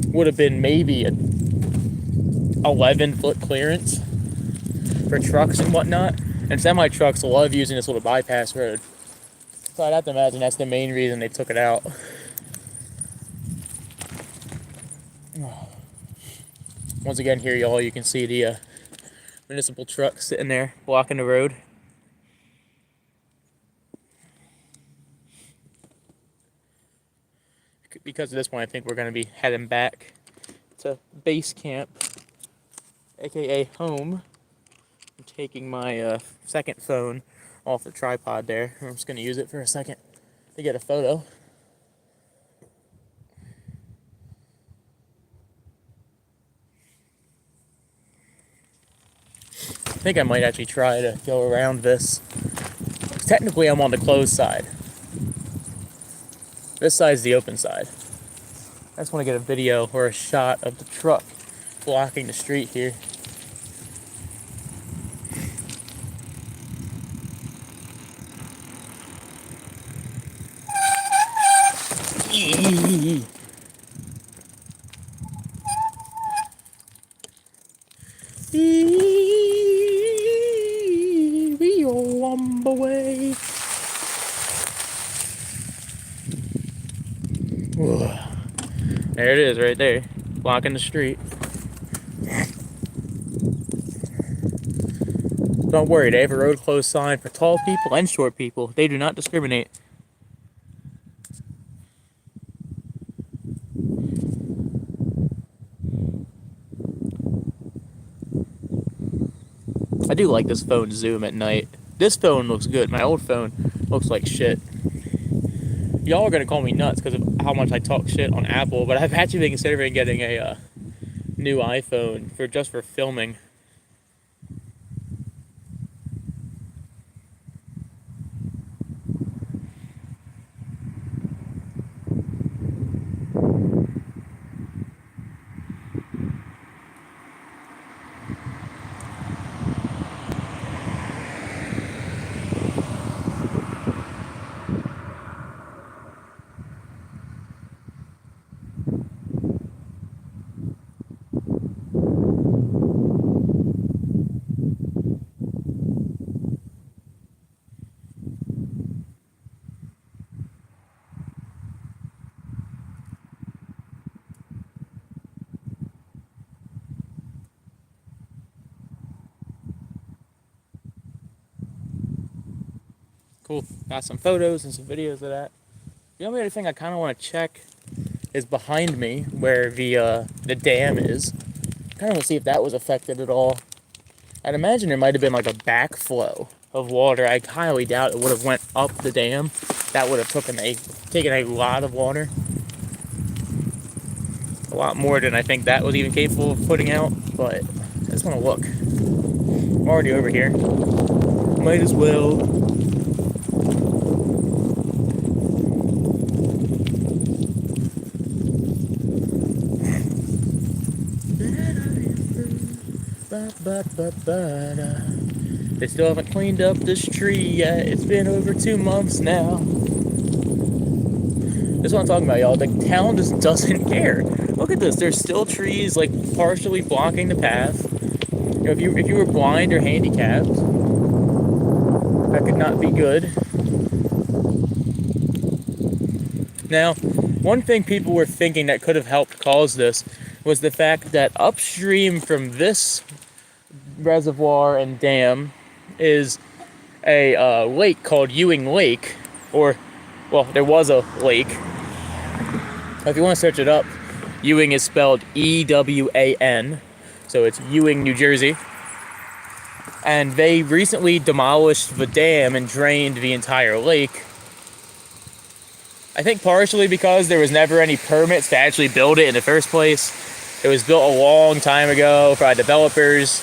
Would have been maybe a 11-foot clearance for trucks and whatnot. And semi-trucks love using this little bypass road. So I'd have to imagine that's the main reason they took it out. Once again, here, y'all, you can see the municipal truck sitting there blocking the road. Because of this point, I think we're going to be heading back to base camp, aka home. I'm taking my second phone off the tripod there. I'm just going to use it for a second to get a photo. I think I might actually try to go around this. Technically, I'm on the closed side. This side's the open side. I just want to get a video or a shot of the truck blocking the street here. We all on the way. There it is, right there, blocking the street. Don't worry, they have a road closed sign for tall people and short people. They do not discriminate. I do like this phone zoom at night. This phone looks good. My old phone looks like shit. Y'all are gonna call me nuts because of how much I talk shit on Apple, but I've actually been considering getting a new iPhone just for filming. Cool. Got some photos and some videos of that. The only other thing I kind of want to check is behind me, where the dam is. Kind of want to see if that was affected at all. I'd imagine there might have been like a backflow of water. I highly doubt it would have went up the dam. That would have taken a lot of water. A lot more than I think that was even capable of putting out. But I just want to look. I'm already over here. Might as well. They still haven't cleaned up this tree yet. It's been over 2 months now. This is what I'm talking about, y'all. The town just doesn't care. Look at this. There's still trees like partially blocking the path. You know, if you were blind or handicapped, that could not be good. Now, one thing people were thinking that could have helped cause this was the fact that upstream from this reservoir and dam is a lake called Ewing Lake, or, well, there was a lake. If you want to search it up, Ewing is spelled E-W-A-N, so it's Ewing, New Jersey. And they recently demolished the dam and drained the entire lake. I think partially because there was never any permits to actually build it in the first place. It was built a long time ago by developers.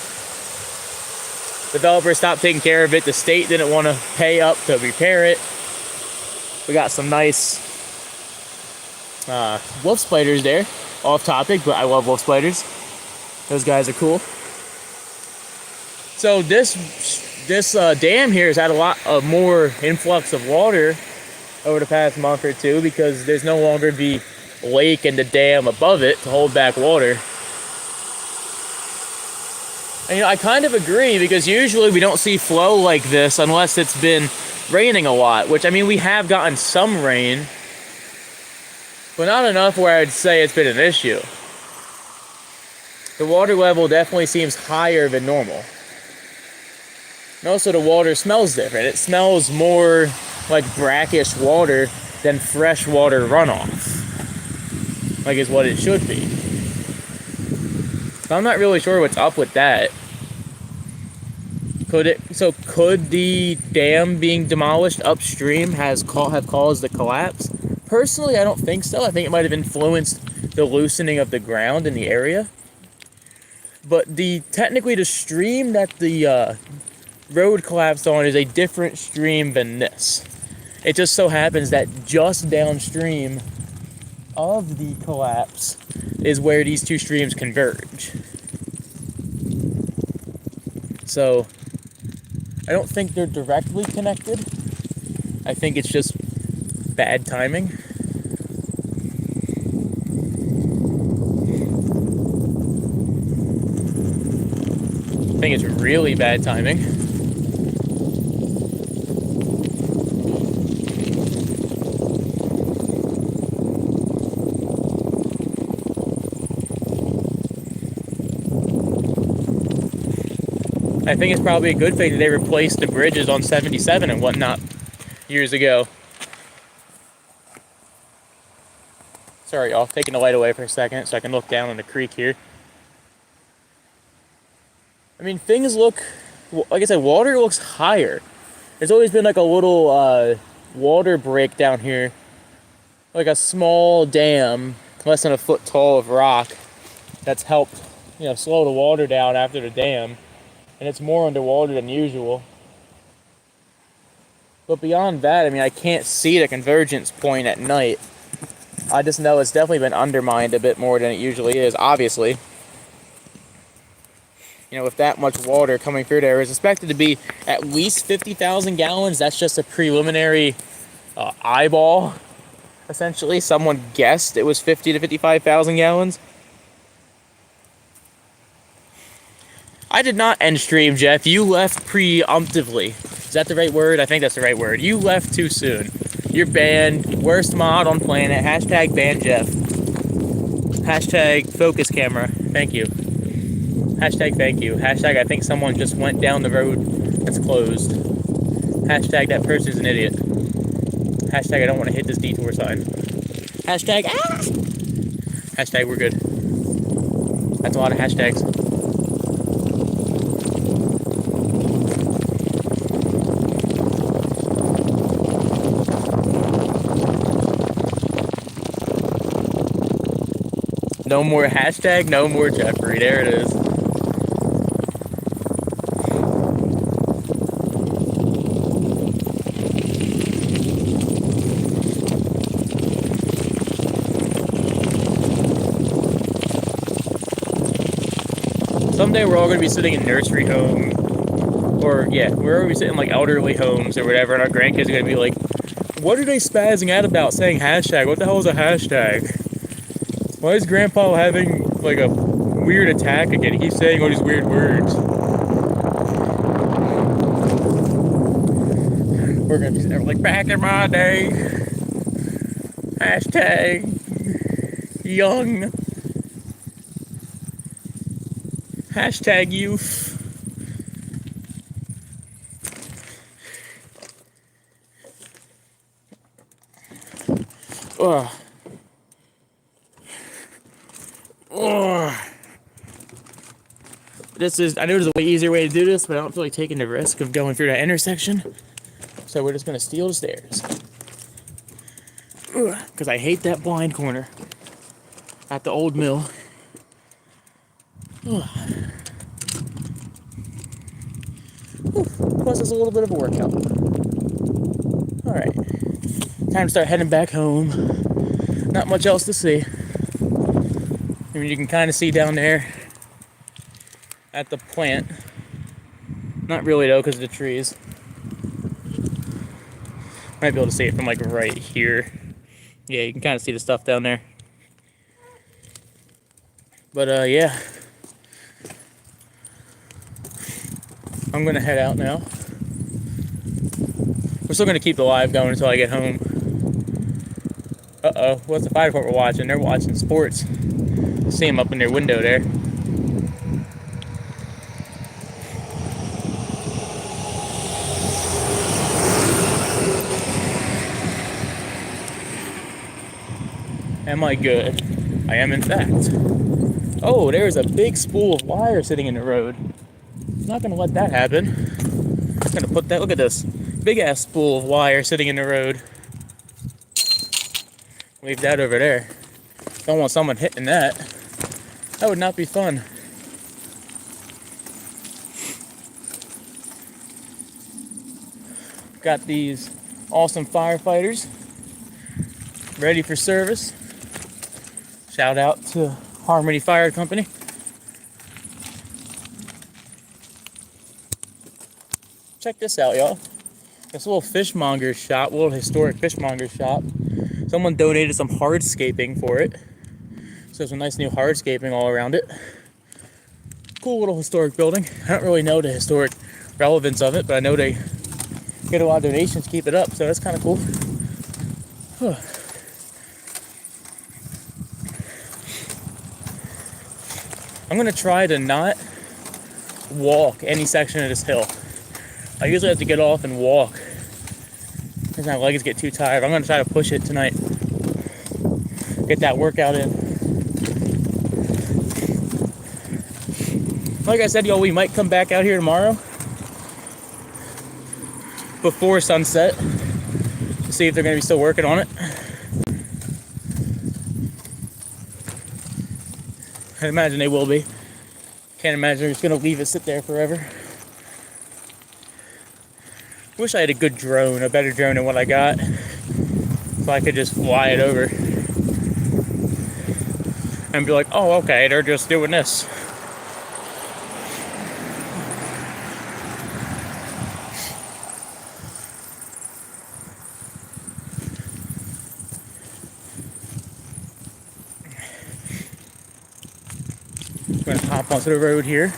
Developers stopped taking care of it. The state didn't want to pay up to repair it. We got some nice wolf spiders there. Off topic, but I love wolf spiders. Those guys are cool. So this dam here has had a lot of more influx of water over the past month or two because there's no longer the lake and the dam above it to hold back water. And, I kind of agree because usually we don't see flow like this unless it's been raining a lot, which, I mean, we have gotten some rain, but not enough where I'd say it's been an issue. The water level definitely seems higher than normal. And also the water smells different. It smells more like brackish water than freshwater runoff. Like is what it should be. So I'm not really sure what's up with that. Could the dam being demolished upstream have caused the collapse? Personally, I don't think so. I think it might have influenced the loosening of the ground in the area. But technically the stream that the road collapsed on is a different stream than this. It just so happens that just downstream of the collapse is where these two streams converge. So I don't think they're directly connected. I think it's just bad timing. I think it's really bad timing. I think it's probably a good thing that they replaced the bridges on 77 and whatnot years ago. Sorry, y'all, taking the light away for a second so I can look down on the creek here. I mean, things look, like I said, water looks higher. There's always been like a little water break down here. Like a small dam, less than a foot tall of rock, that's helped, slow the water down after the dam. And it's more underwater than usual. But beyond that, I mean, I can't see the convergence point at night. I just know it's definitely been undermined a bit more than it usually is, obviously. With that much water coming through there, it's expected to be at least 50,000 gallons. That's just a preliminary eyeball, essentially. Someone guessed it was 50 to 55,000 gallons. I did not end stream, Jeff. You left preemptively. Is that the right word? I think that's the right word. You left too soon. You're banned. Worst mod on planet. Hashtag ban Jeff. Hashtag focus camera. Thank you. Hashtag thank you. Hashtag I think someone just went down the road that's closed. Hashtag that person's an idiot. Hashtag I don't want to hit this detour sign. Hashtag Hashtag we're good. That's a lot of hashtags. No more hashtag, no more Jeffrey. There it is. Someday we're all going to be sitting in nursery home, or we're going to be sitting in like elderly homes or whatever, and our grandkids are going to be like, what are they spazzing out about saying hashtag? What the hell is a hashtag? Why is Grandpa having like a weird attack again? He keeps saying all these weird words. We're gonna be like, back in my day. Hashtag young. Hashtag youth. Ugh. I know there's a way easier way to do this, but I don't feel like taking the risk of going through that intersection. So we're just going to steal the stairs. Because I hate that blind corner at the old mill. plus it's a little bit of a workout. Alright, time to start heading back home. Not much else to see. I mean, you can kind of see down there at the plant. Not really though, because of the trees. Might be able to see it from like right here. Yeah, you can kind of see the stuff down there. But yeah. I'm gonna head out now. We're still gonna keep the live going until I get home. Uh-oh, what's the fire department watching? They're watching sports. See them up in their window there. Am I good? I am in fact. Oh, there's a big spool of wire sitting in the road. I'm not gonna let that happen. I'm gonna put that, look at this. Big ass spool of wire sitting in the road. Leave that over there. Don't want someone hitting that. That would not be fun. Got these awesome firefighters ready for service. Shout out to Harmony Fire Company. Check this out, y'all. This little fishmonger shop, little historic fishmonger shop. Someone donated some hardscaping for it. So there's some nice new hardscaping all around it. Cool little historic building. I don't really know the historic relevance of it, but I know they get a lot of donations to keep it up, so that's kind of cool. I'm gonna try to not walk any section of this hill. I usually have to get off and walk because my legs get too tired. I'm gonna try to push it tonight. Get that workout in. Like I said, y'all, we might come back out here tomorrow before sunset to see if they're gonna be still working on it. I imagine they will be. Can't imagine they're just gonna leave it sit there forever. Wish I had a good drone, a better drone than what I got, so I could just fly it over and be like, oh, okay, they're just doing this. I'm gonna hop onto the road here.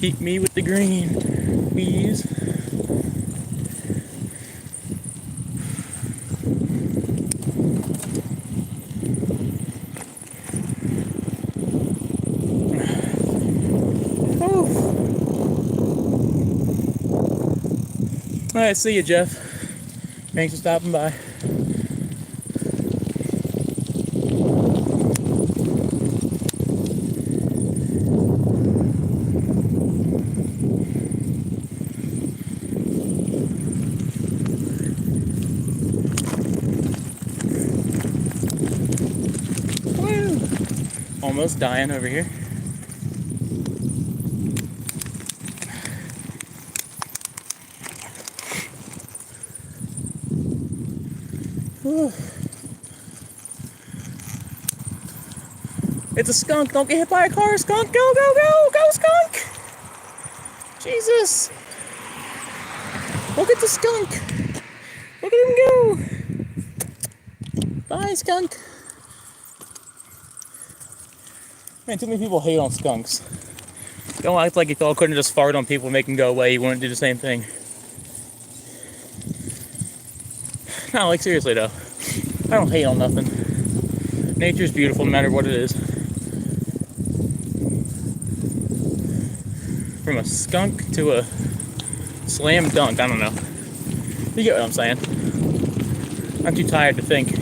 Keep me with the green, please. All right, see you, Jeff. Thanks for stopping by. Woo! Almost dying over here. Whew. It's a skunk. Don't get hit by a car, skunk. Go, go, go. Go, skunk. Jesus. Look at the skunk. Look at him go. Bye, skunk. Man, too many people hate on skunks. Don't act like if y'all couldn't just fart on people and make them go away, you wouldn't do the same thing. No, like seriously though. I don't hate on nothing. Nature's beautiful no matter what it is. From a skunk to a slam dunk, I don't know. You get what I'm saying. I'm too tired to think.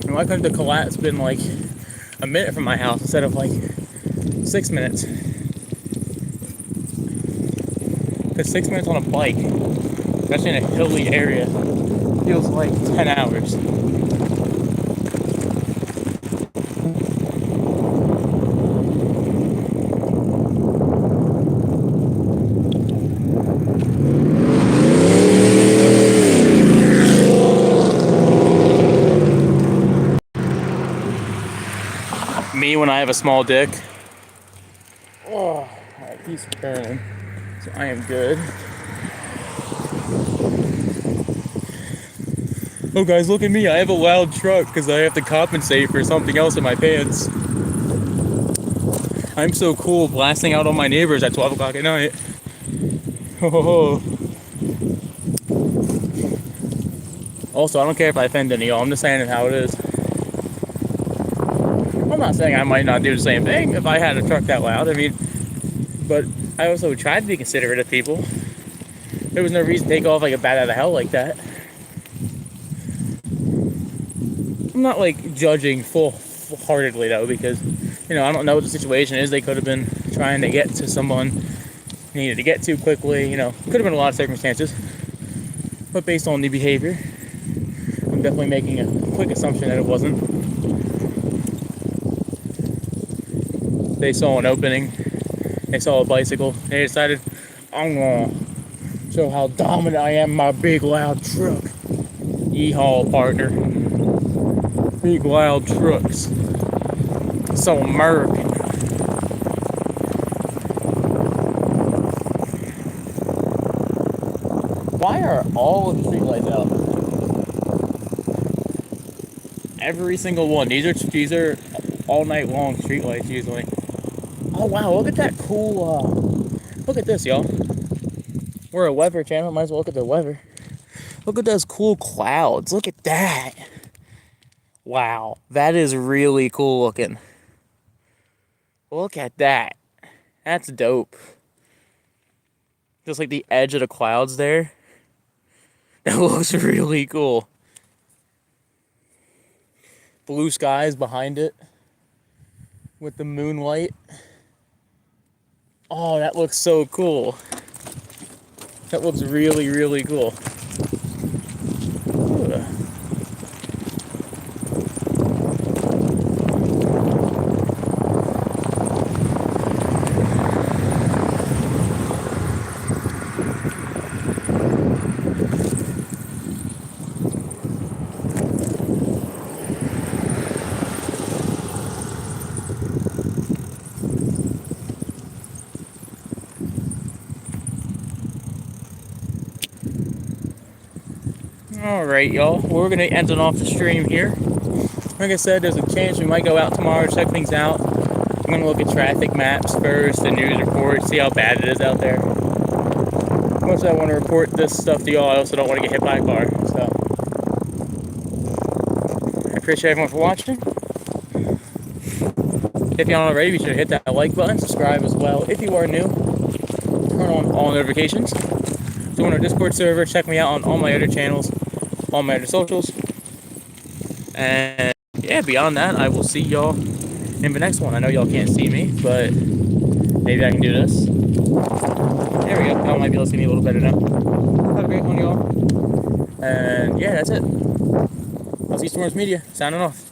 And why couldn't the collapse been like a minute from my house instead of like 6 minutes? Because 6 minutes on a bike, especially in a hilly area, feels like 10 hours. Me when I have a small dick. Oh, alright, he's turning. So I am good. Oh guys, look at me. I have a loud truck because I have to compensate for something else in my pants. I'm so cool blasting out on my neighbors at 12 o'clock at night. Oh. Also, I don't care if I offend any of y'all. I'm just saying it how it is. I'm not saying I might not do the same thing if I had a truck that loud. I mean, but I also tried to be considerate of people. There was no reason to take off like a bat out of hell like that. I'm not like judging full-heartedly though, because you know I don't know what the situation is. They could have been trying to get to someone needed to get to quickly. You know, could have been a lot of circumstances. But based on the behavior, I'm definitely making a quick assumption that it wasn't. They saw an opening. They saw a bicycle. They decided, I'm gonna show how dominant I am in my big loud truck. Yeehaw, partner. Big loud trucks. So American. Why are all of the streetlights out? Every single one. These are all night long streetlights usually. Oh wow, look at that cool look at this, y'all. We're a weather channel, might as well look at the weather. Look at those cool clouds. Look at that. Wow, that is really cool looking. Look at that. That's dope. Just like the edge of the clouds there. That looks really cool. Blue skies behind it with the moonlight. Oh, that looks so cool. That looks really, really cool. Ooh. Alright, y'all. We're going to end it off the stream here. Like I said, there's a chance we might go out tomorrow, check things out. I'm going to look at traffic maps first, the news report, see how bad it is out there. As much as I want to report this stuff to y'all, I also don't want to get hit by a car. So, I appreciate everyone for watching. If you aren't already, be sure to hit that like button, subscribe as well. If you are new, turn on all notifications. Join our Discord server, check me out on all my other channels, all my other socials. And yeah, beyond that, I will see y'all in the next one. I know y'all can't see me, but maybe I can do this. There we go. Y'all might be able to see me a little better now. Have a great one, y'all. And yeah, that's it. I'll see Storms Media, signing off.